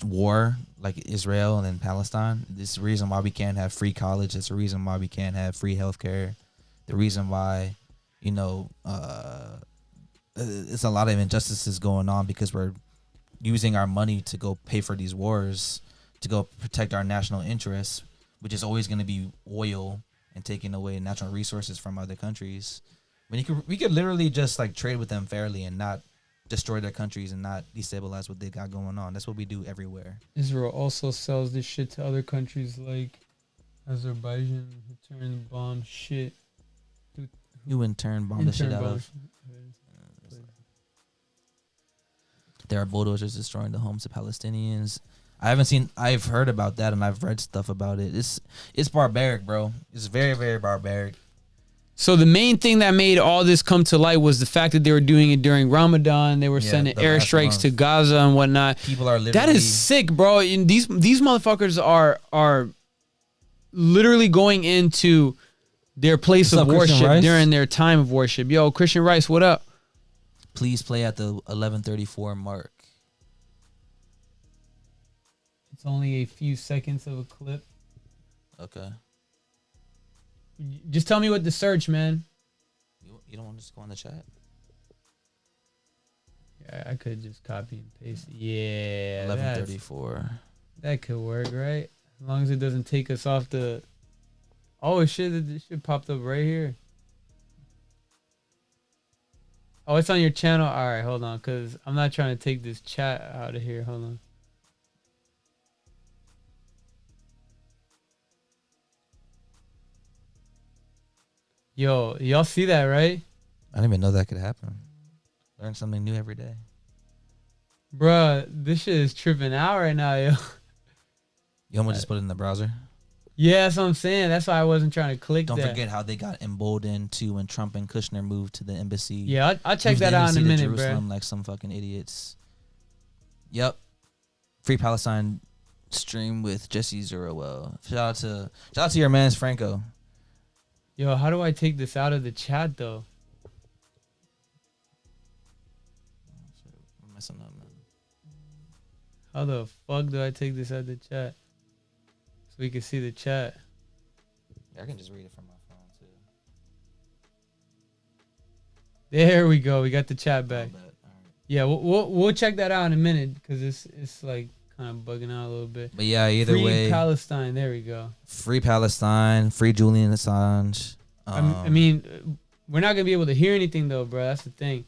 war like Israel and then Palestine, this is the reason why we can't have free college. It's the reason why we can't have free healthcare. The reason why, it's a lot of injustices going on, because we're using our money to go pay for these wars, to go protect our national interests, which is always going to be oil and taking away natural resources from other countries. When we could literally just trade with them fairly and not destroy their countries and not destabilize what they got going on. That's what we do everywhere. Israel also sells this shit to other countries like Azerbaijan, who turn bomb shit. You in turn bomb the shit out of. There are bulldozers destroying the homes of Palestinians. I haven't seen. I've heard about that and I've read stuff about it. It's barbaric, bro. It's very, very barbaric. So the main thing that made all this come to light was the fact that they were doing it during Ramadan. They were sending airstrikes to Gaza and whatnot. People are literally. That is sick, bro. And these motherfuckers are literally going into their place of worship during their time of worship. Yo, Christian Rice, what up? Please play at the 11:34 mark. It's only a few seconds of a clip. Okay. Just tell me what to search, man. You don't want to just go on the chat? Yeah, I could just copy and paste. Yeah. 11:34. That could work, right? As long as it doesn't take us off the... Oh, this shit popped up right here. Oh, it's on your channel? All right, hold on, because I'm not trying to take this chat out of here. Hold on. Yo, y'all see that, right? I didn't even know that could happen. Learn something new every day. Bruh, this shit is tripping out right now, yo. You almost just put it in the browser? Yeah, that's what I'm saying. That's why I wasn't trying to click that. Don't forget how they got emboldened too when Trump and Kushner moved to the embassy. Yeah, I'll check that out in a minute, bro. Like some fucking idiots. Yep. Free Palestine stream with Jesse Zerowell. Shout out to your man's Franco. Yo, how do I take this out of the chat though? I'm messing up, man. How the fuck do I take this out of the chat? So we can see the chat. Yeah, I can just read it from my phone too. There we go. We got the chat back. All right. Yeah, we'll check that out in a minute because it's like kind of bugging out a little bit. But yeah, either free way. Free Palestine. There we go. Free Palestine. Free Julian Assange. I mean, we're not gonna be able to hear anything though, bro. That's the thing.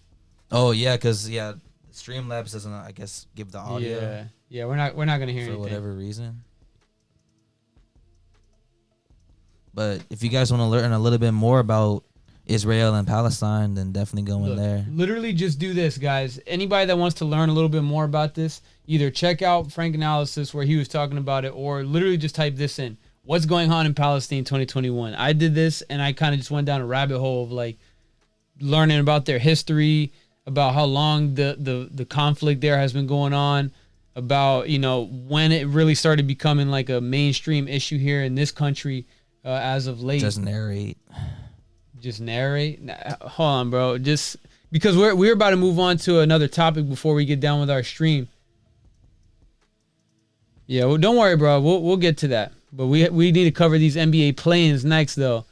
Oh yeah, because Streamlabs doesn't, I guess, give the audio. Yeah, we're not gonna hear anything for whatever reason. But if you guys want to learn a little bit more about Israel and Palestine, then definitely go in there. Literally just do this, guys. Anybody that wants to learn a little bit more about this, either check out Frank Analysis where he was talking about it, or literally just type this in. What's going on in Palestine 2021? I did this, and I kind of just went down a rabbit hole of like learning about their history, about how long the conflict there has been going on, about, you know, when it really started becoming like a mainstream issue here in this country as of late. Just narrate. Hold on, bro. Just because we're about to move on to another topic before we get down with our stream. Yeah, well, don't worry, bro. We'll get to that. But we need to cover these NBA play-ins next, though,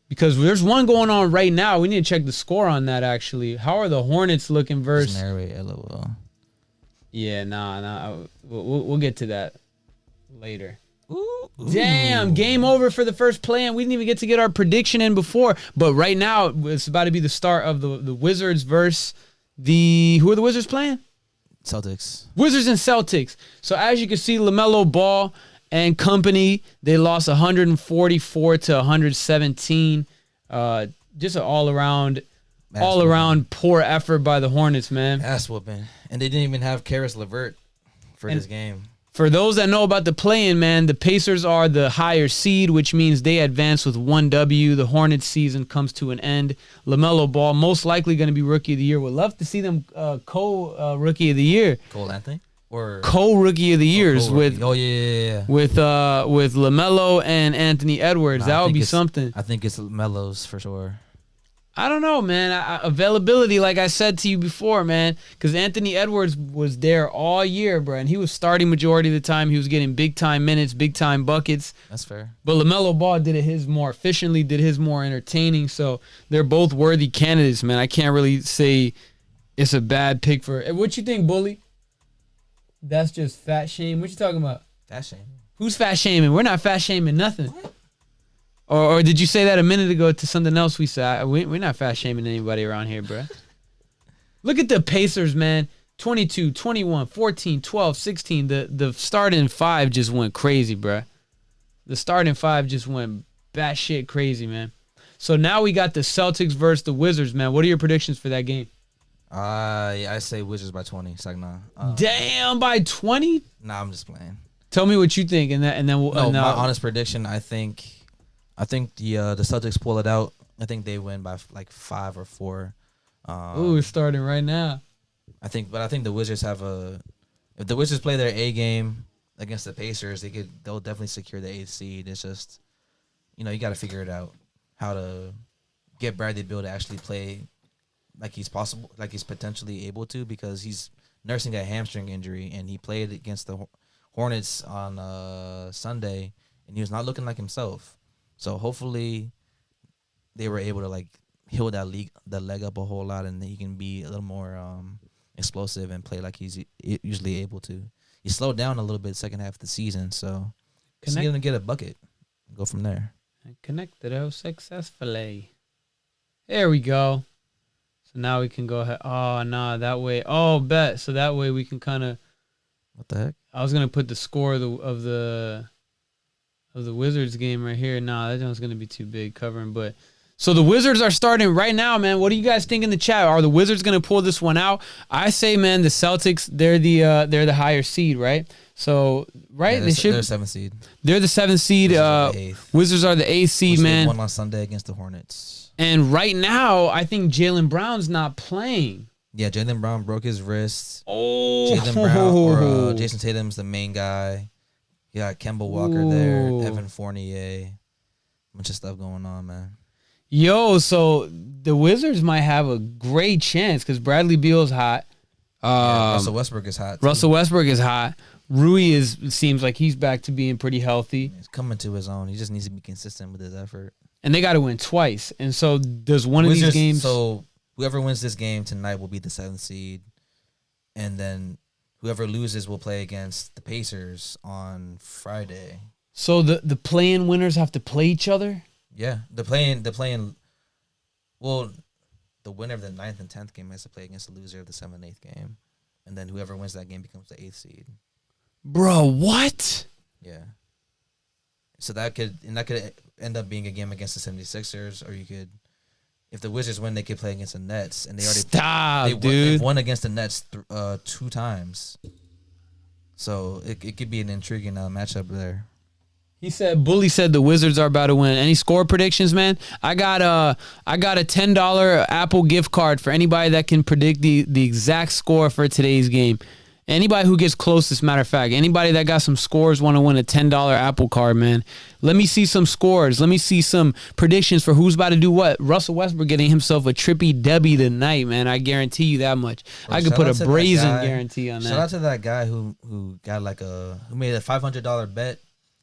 because there's one going on right now. We need to check the score on that, actually. How are the Hornets looking versus... Just narrate, LOL. Yeah, nah. We'll get to that later. Ooh. Damn, game over for the first play-in. We didn't even get to get our prediction in before. But right now, it's about to be the start of the Wizards versus the... Who are the Wizards playing? Celtics. Wizards and Celtics. So as you can see, LaMelo Ball and company, they lost 144 to 117. Just an all-around poor effort by the Hornets, man. Ass whooping. And they didn't even have Karis LeVert for this game. For those that know about the play-in, man, the Pacers are the higher seed, which means they advance with 1 W. The Hornets season comes to an end. LaMelo Ball, most likely going to be Rookie of the Year. Would love to see them co-Rookie of the Year. Cole Anthony? Or co-Rookie of the Years with with LaMelo and Anthony Edwards. That would be something. I think it's LaMelo's for sure. I don't know, man. Availability, like I said to you before, man, because Anthony Edwards was there all year, bro, and he was starting majority of the time. He was getting big-time minutes, big-time buckets. That's fair. But LaMelo Ball did his more efficiently, did his more entertaining, so they're both worthy candidates, man. I can't really say it's a bad pick for... What you think, Bully? That's just fat shame. What you talking about? Fat shame. Who's fat shaming? We're not fat shaming nothing. What? Or did you say that a minute ago to something else we said? We're not fast shaming anybody around here, bro. Look at the Pacers, man. 22, 21, 14, 12, 16. The starting five just went crazy, bro. The starting five just went batshit crazy, man. So now we got the Celtics versus the Wizards, man. What are your predictions for that game? I say Wizards by 20. It's like, nah. Damn, by 20? Nah, I'm just playing. Tell me what you think, and then we'll. No, my honest prediction. I think the Celtics pull it out. I think they win by like 5 or 4. Ooh, it's starting right now. I think the Wizards have if the Wizards play their A game against the Pacers, they'll definitely secure the 8th seed. It's just, you got to figure it out how to get Bradley Beal to actually play like he's potentially able to, because he's nursing a hamstring injury, and he played against the Hornets on Sunday, and he was not looking like himself. So hopefully they were able to like heal that leg up a whole lot, and then he can be a little more explosive and play like he's usually able to. He slowed down a little bit second half of the season, so he's going to get a bucket and go from there. Connected successfully. There we go. So now we can go ahead. Oh, no, that way. Oh, bet. So that way we can kind of. What the heck? I was going to put the score of the Wizards game right here. Nah, that one's going to be too big covering, but. So the Wizards are starting right now, man. What do you guys think in the chat? Are the Wizards going to pull this one out? I say, man, the Celtics, they're the higher seed, right? So, right? Yeah, they're the 7th seed. They're the 7th seed. Wizards are the 8th seed, man. They won last Sunday against the Hornets. And right now, I think Jaylen Brown's not playing. Yeah, Jaylen Brown broke his wrist. Oh. Jaylen Brown or Jason Tatum's the main guy. You got Kemba Walker there, Evan Fournier. Bunch of stuff going on, man. Yo, so the Wizards might have a great chance because Bradley Beal's hot. Russell Westbrook is hot, too. Russell Westbrook is hot. Rui seems like he's back to being pretty healthy. He's coming to his own. He just needs to be consistent with his effort. And they got to win twice. And so does one of these games. So whoever wins this game tonight will be the 7th seed. And then whoever loses will play against the Pacers on Friday. So the play-in winners have to play each other? Yeah. The play-in. Well, the winner of the 9th and 10th game has to play against the loser of the 7th and 8th game. And then whoever wins that game becomes the 8th seed. Bro, what? Yeah. So that could end up being a game against the 76ers, or you could, if the Wizards win, they could play against the Nets, and they've won against the Nets 2 times. So it could be an intriguing matchup there. Bully said the Wizards are about to win. Any score predictions, man? I got a $10 Apple gift card for anybody that can predict the exact score for today's game. Anybody who gets closest, matter of fact, anybody that got some scores want to win a $10 Apple card, man. Let me see some scores. Let me see some predictions for who's about to do what. Russell Westbrook getting himself a trippy W tonight, man. I guarantee you that much. Bro, I could put a brazen guarantee on that. Shout out to that guy who got who made a $500 bet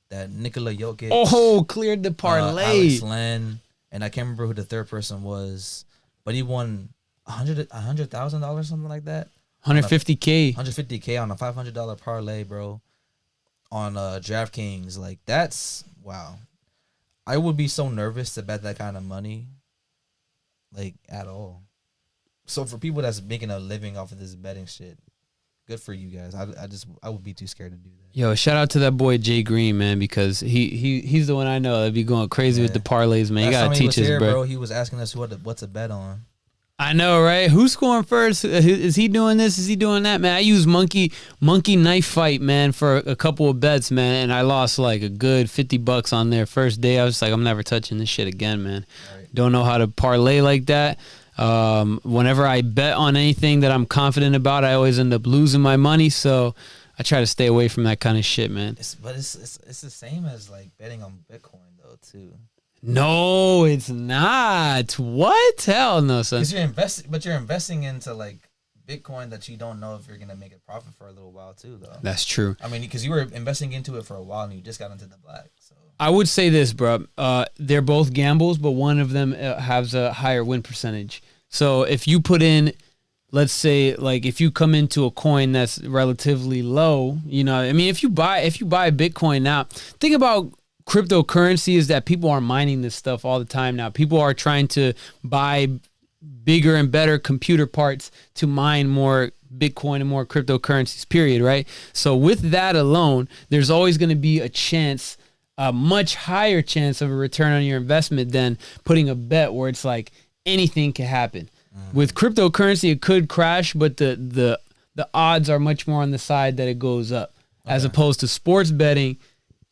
that Nikola Jokic. Cleared the parlay. Alex Len, and I can't remember who the third person was, but he won $100,000, something like that. $150K on a $500 parlay, bro, on DraftKings. Like, that's wow. I would be so nervous to bet that kind of money, like, at all. So for people that's making a living off of this betting shit, good for you guys. I would be too scared to do that. Yo, shout out to that boy Jay Green, man, because he's the one I know that be going crazy with the parlays, man. You gotta teach us, bro. He was asking us what to bet on. I know, right? Who's scoring first? Is he doing this? Is he doing that, man? I used monkey knife fight, man, for a couple of bets, man, and I lost like a good $50 on there first day. I was like, I'm never touching this shit again, man. Right. Don't know how to parlay like that. Whenever I bet on anything that I'm confident about, I always end up losing my money. So I try to stay away from that kind of shit, man. It's the same as like betting on Bitcoin though too. No, it's not. What? Hell no, son. Because you're investing into like Bitcoin that you don't know if you're gonna make a profit for a little while too, though. That's true. I mean, because you were investing into it for a while and you just got into the black. So I would say this, bro. They're both gambles, but one of them has a higher win percentage. So if you put in, let's say, like if you come into a coin that's relatively low, you know, I mean, if you buy a Bitcoin now, think about cryptocurrency is that people are mining this stuff all the time now. People are trying to buy bigger and better computer parts to mine more Bitcoin and more cryptocurrencies, period, right? So with that alone, there's always going to be a much higher chance of a return on your investment than putting a bet where it's like anything can happen. With cryptocurrency, it could crash, but the odds are much more on the side that it goes up, as opposed to sports betting.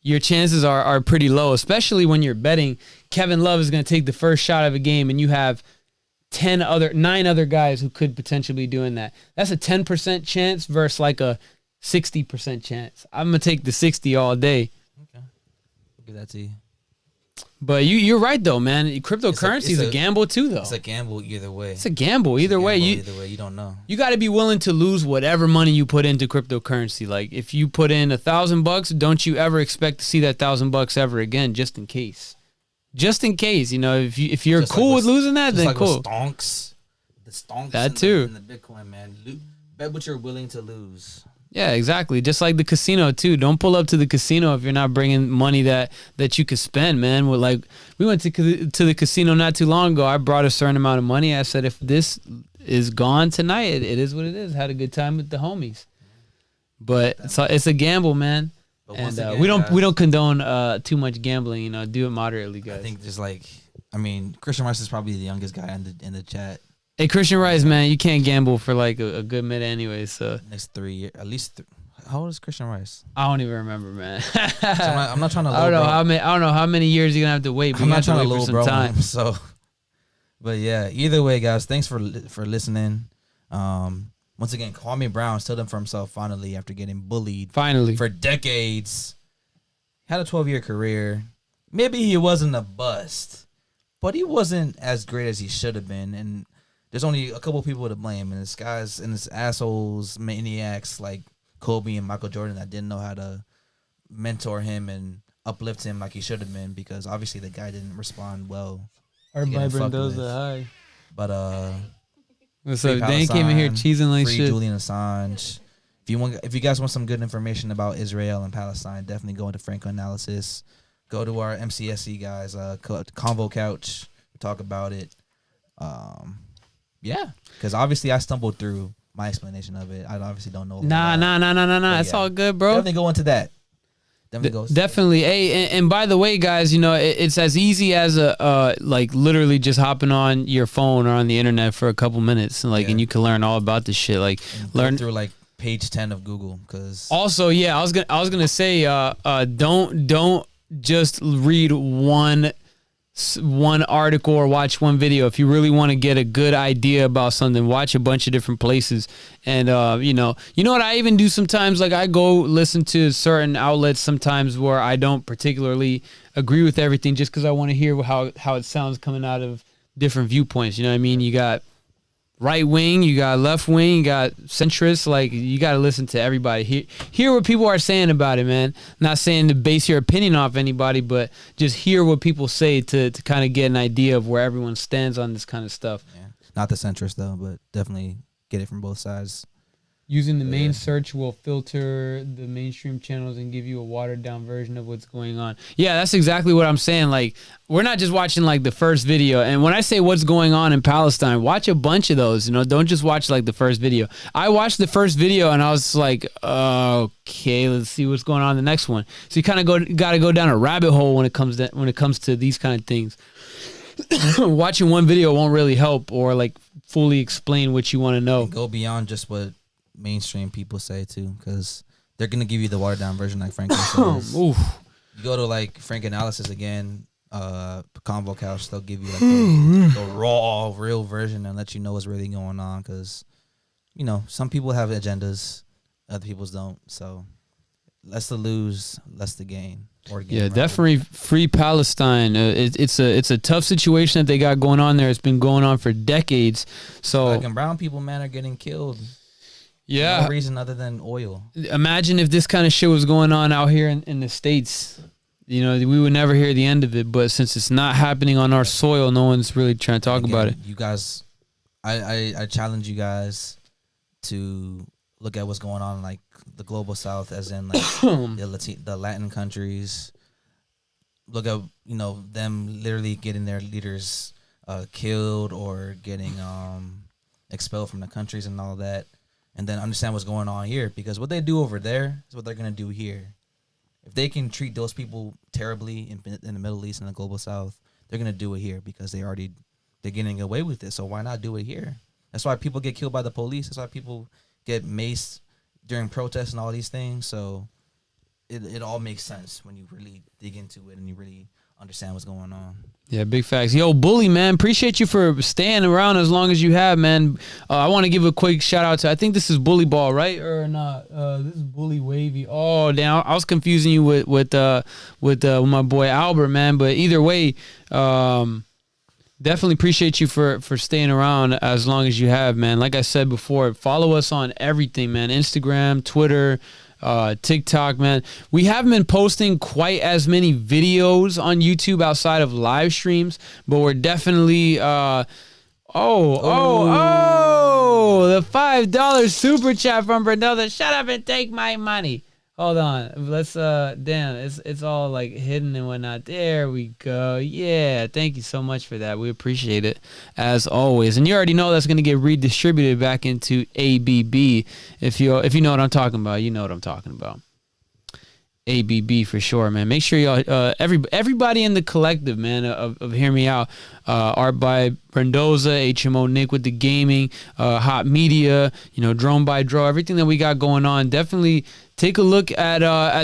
Your chances are pretty low, especially when you're betting. Kevin Love is going to take the first shot of a game, and you have 9 other guys who could potentially be doing that. That's a 10% chance versus like a 60% chance. I'm going to take the 60 all day. Okay. Look at that to you. But you're right, though, man. Cryptocurrency is a gamble, too, though. It's a gamble either way. It's a gamble either way. Either way, you don't know. You got to be willing to lose whatever money you put into cryptocurrency. Like, if you put in $1,000, don't you ever expect to see that $1,000 ever again, just in case. Just in case, you know, if you're just cool like with losing that, then like cool. The stonks. That too. In the Bitcoin, man. Bet what you're willing to lose. Yeah, exactly. Just like the casino too. Don't pull up to the casino if you're not bringing money that you could spend, man. We went to the casino not too long ago. I brought a certain amount of money. I said, if this is gone tonight, it is what it is. Had a good time with the homies. But it's a gamble, man. But and again, we don't condone too much gambling. You know, do it moderately, guys. I think Christian Rice is probably the youngest guy in the chat. Hey, Christian Rice, man, you can't gamble for like a good minute anyway. So next 3 years, at least. How old is Christian Rice? I don't even remember, man. So I'm not trying to. I don't know how many years you're gonna have to wait. But I'm not trying to wait for some time. So, but yeah, either way, guys, thanks for listening. Once again, Kwame Brown stood up for himself finally after getting bullied for decades. Had a 12-year career. Maybe he wasn't a bust, but he wasn't as great as he should have been. And there's only a couple people to blame, and it's guys and it's assholes, maniacs like Kobe and Michael Jordan that didn't know how to mentor him and uplift him like he should have been, because obviously the guy didn't respond well. Everybody bring those high. But what's up? Dan came in here cheesing like free shit. Julian Assange. If you guys want some good information about Israel and Palestine, definitely go into Franco Analysis. Go to our MCSC guys, Convo Couch, talk about it. Yeah, because obviously I stumbled through my explanation of it. I obviously don't know. Nah. It's all good, bro. Definitely go into that. Definitely. Hey, and by the way, guys, you know, it's as easy as like literally just hopping on your phone or on the internet for a couple minutes, and you can learn all about this shit. Like learn through like page 10 of Google. Because also, yeah, I was gonna say, don't just read one article or watch one video. If you really want to get a good idea about something, watch a bunch of different places. And you know what I even do sometimes, like I go listen to certain outlets sometimes where I don't particularly agree with everything, just because I want to hear how it sounds coming out of different viewpoints. You know what I mean? You got right wing, you got left wing, you got centrist. Like, you got to listen to everybody. Hear what people are saying about it, man. Not saying to base your opinion off anybody, but just hear what people say to kind of get an idea of where everyone stands on this kind of stuff. Yeah. Not the centrist though, but definitely get it from both sides. Using the main search will filter the mainstream channels and give you a watered down version of what's going on. Yeah, that's exactly what I'm saying. Like, we're not just watching like the first video. And when I say what's going on in Palestine, watch a bunch of those. You know, don't just watch like the first video. I watched the first video and I was like, okay, let's see what's going on in the next one. So you kind of got to go down a rabbit hole when it comes to these kind of things. Watching one video won't really help or like fully explain what you want to know. And go beyond just what mainstream people say too, because they're gonna give you the watered down version, like Frank says. You go to like Frank Analysis again, Convo Couch, they'll give you like the raw, real version and let you know what's really going on. Because you know, some people have agendas, other people's don't. So less to lose, less to gain. Yeah, definitely free Palestine. It's a tough situation that they got going on there. It's been going on for decades. So Black and brown people, man, are getting killed. Yeah. No reason other than oil. Imagine if this kind of shit was going on out here in the States. You know, we would never hear the end of it. But since it's not happening on our soil, no one's really trying to talk about it. You guys, I challenge you guys to look at what's going on in like the global South, as in like the Latin countries. Look at, you know, them literally getting their leaders killed or getting expelled from the countries and all of that. And then understand what's going on here, because what they do over there is what they're going to do here. If they can treat those people terribly in the Middle East and the global South, they're going to do it here, because they already they're getting away with it. So why not do it here? That's why people get killed by the police. That's why people get maced during protests and all these things. So it all makes sense when you really dig into it and you really understand what's going on. Yeah, big facts. Yo, Bully, man, appreciate you for staying around as long as you have, man. I want to give a quick shout out to, I think this is Bully Ball, right? Or not? This is Bully Wavy. Oh, damn, I was confusing you with my boy Albert, man. But either way, definitely appreciate you for staying around as long as you have, man. Like I said before, follow us on everything, man. Instagram, Twitter, TikTok, man. We haven't been posting quite as many videos on YouTube outside of live streams, but we're definitely the $5 super chat from Brendoza. Shut up and take my money. Hold on. Let's damn, it's all like hidden and whatnot. There we go. Yeah, thank you so much for that. We appreciate it as always. And you already know that's gonna get redistributed back into ABB. If you know what I'm talking about, you know what I'm talking about. ABB for sure, man. Make sure y'all, everybody in the collective, man, of Hear Me Out, Art by Brendoza, HMO Nick with the gaming, Hot Media, Drone by Dro, everything that we got going on. Definitely take a look at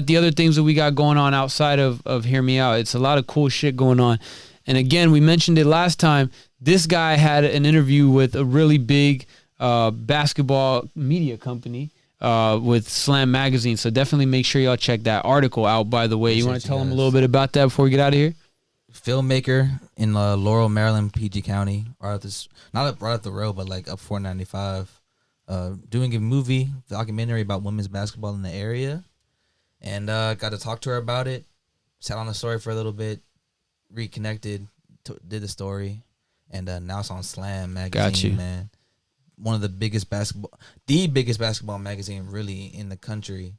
the other things that we got going on outside of Hear Me Out. It's a lot of cool shit going on. And again, we mentioned it last time. This guy had an interview with a really big basketball media company. With Slam Magazine. So definitely make sure y'all check that article out, by the way. You want to tell them a little bit about that before we get out of here? Filmmaker in Laurel, Maryland, PG County. Not right up the road, but like up 495. Doing a movie, documentary about women's basketball in the area. And got to talk to her about it. Sat on the story for a little bit. Reconnected. Did the story. And now it's on Slam Magazine, Got you. Man. One of the biggest basketball magazine really in the country.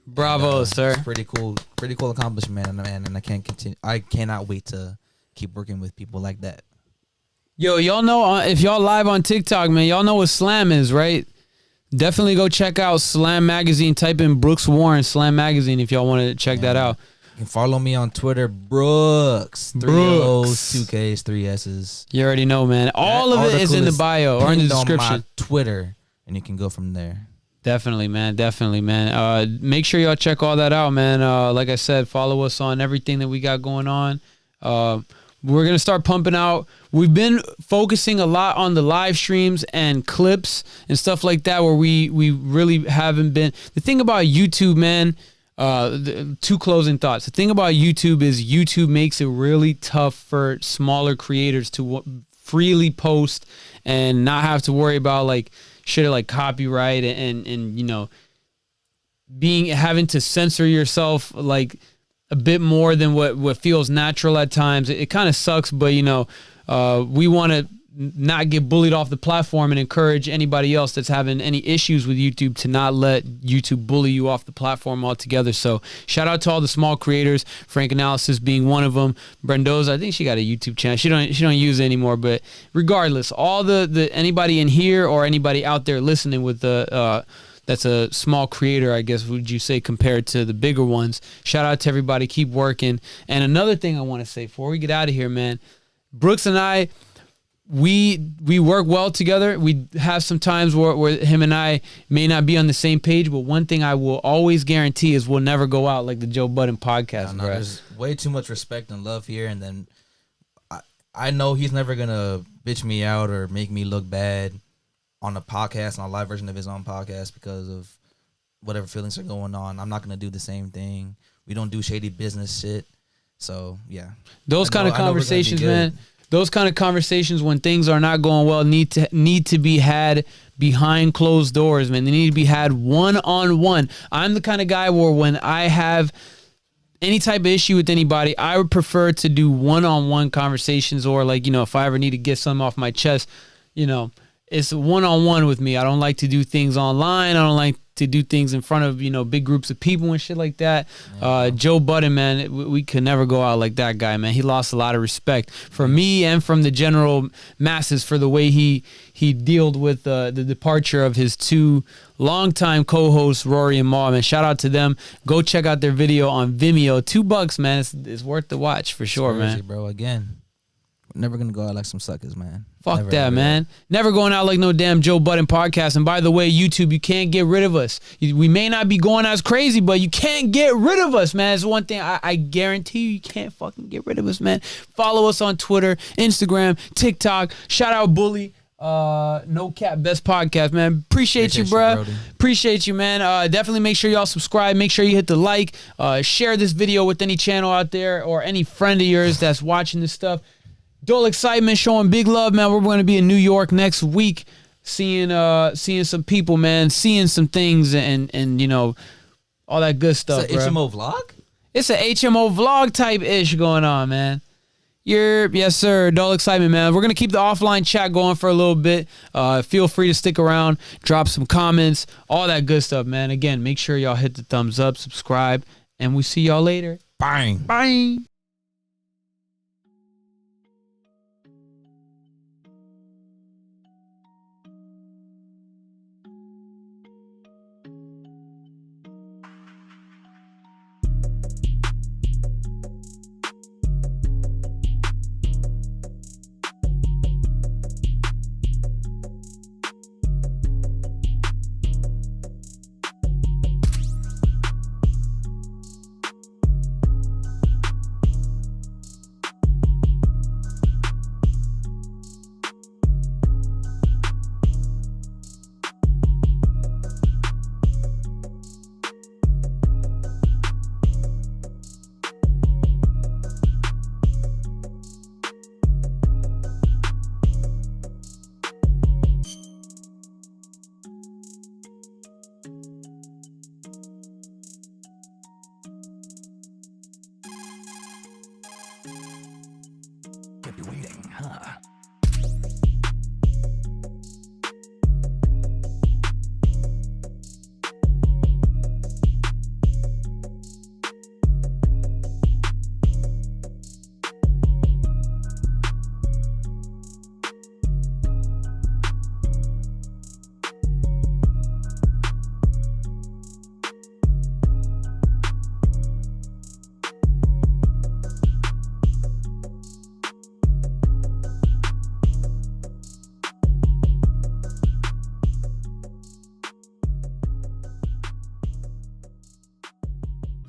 Bravo, sir. It's pretty cool accomplishment, man. And I cannot wait to keep working with people like that. Yo, y'all know, if y'all live on TikTok, man, y'all know what Slam is, right? Definitely go check out Slam Magazine. Type in Brooks Warren Slam Magazine if y'all want to check that out. You can follow me on Twitter, Brooks. 3 O's, 2 K's, 3 S's. You already know, man. All of it is in the bio or in the description. On my Twitter, and you can go from there. Definitely, man. Make sure y'all check all that out, man. Like I said, follow us on everything that we got going on. We're going to start pumping out. We've been focusing a lot on the live streams and clips and stuff like that where we really haven't been. The thing about YouTube, man, two closing thoughts. The thing about YouTube is YouTube makes it really tough for smaller creators to freely post and not have to worry about like shit like copyright and having to censor yourself like a bit more than what feels natural at times. It kind of sucks, but we want to not get bullied off the platform and encourage anybody else that's having any issues with YouTube to not let YouTube bully you off the platform altogether. So shout out to all the small creators, Frank Analysis being one of them. Brendoza, I think she got a YouTube channel. She don't use it anymore, but regardless, all the anybody in here or anybody out there listening with that's a small creator, I guess, would you say, compared to the bigger ones. Shout out to everybody. Keep working. And another thing I want to say before we get out of here, man, Brooks and I, we work well together. We have some times where him and I may not be on the same page, but one thing I will always guarantee is we'll never go out like the Joe Budden podcast, bro. There's way too much respect and love here, and then I know he's never going to bitch me out or make me look bad on a podcast, on a live version of his own podcast because of whatever feelings are going on. I'm not going to do the same thing. We don't do shady business shit. So, yeah. Those kind of conversations, man. Those kind of conversations when things are not going well need to be had behind closed doors, man. They need to be had one-on-one. I'm the kind of guy where when I have any type of issue with anybody, I would prefer to do one-on-one conversations or like, if I ever need to get something off my chest, it's one-on-one with me. I don't like to do things online. I don't like to do things in front of, big groups of people and shit like that. Yeah. Joe Budden, man, we could never go out like that guy, man. He lost a lot of respect from me and from the general masses for the way he dealt with the departure of his two longtime co-hosts, Rory and Maul, man. Shout out to them. Go check out their video on Vimeo. $2, man. It's worth the watch for sure, man. Bro, again. never gonna go out like some suckers, man. Fuck Never, that, ever. man. Never going out like no damn Joe Budden podcast. And by the way, YouTube, you can't get rid of us. We may not be going as crazy, but you can't get rid of us, man. It's one thing I guarantee you can't fucking get rid of us, man. Follow us on Twitter, Instagram, TikTok. Shout out Bully. No Cap Best Podcast, man. Appreciate you, bro. Appreciate you, man. Definitely make sure y'all subscribe. Make sure you hit the like. Share this video with any channel out there or any friend of yours that's watching this stuff. Dual Excitement, showing big love, man. We're going to be in New York next week, seeing some people, man, seeing some things, and you know, all that good stuff. It's an HMO vlog. It's an HMO vlog type ish going on, man. Yes, sir. Dull Excitement, man. We're going to keep the offline chat going for a little bit. Feel free to stick around, drop some comments, all that good stuff, man. Again, make sure y'all hit the thumbs up, subscribe, and we see y'all later. Bang. Bye. Kept you waiting, huh?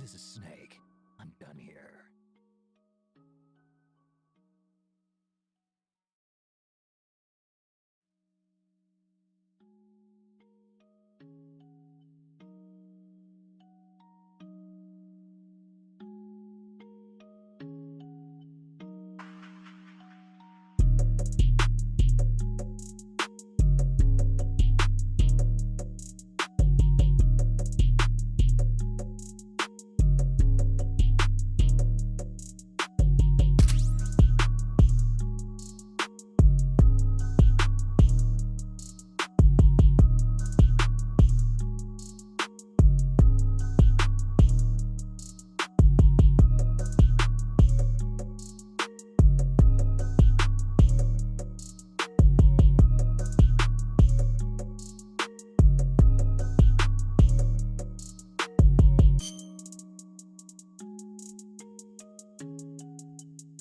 This is Snake. I'm done here.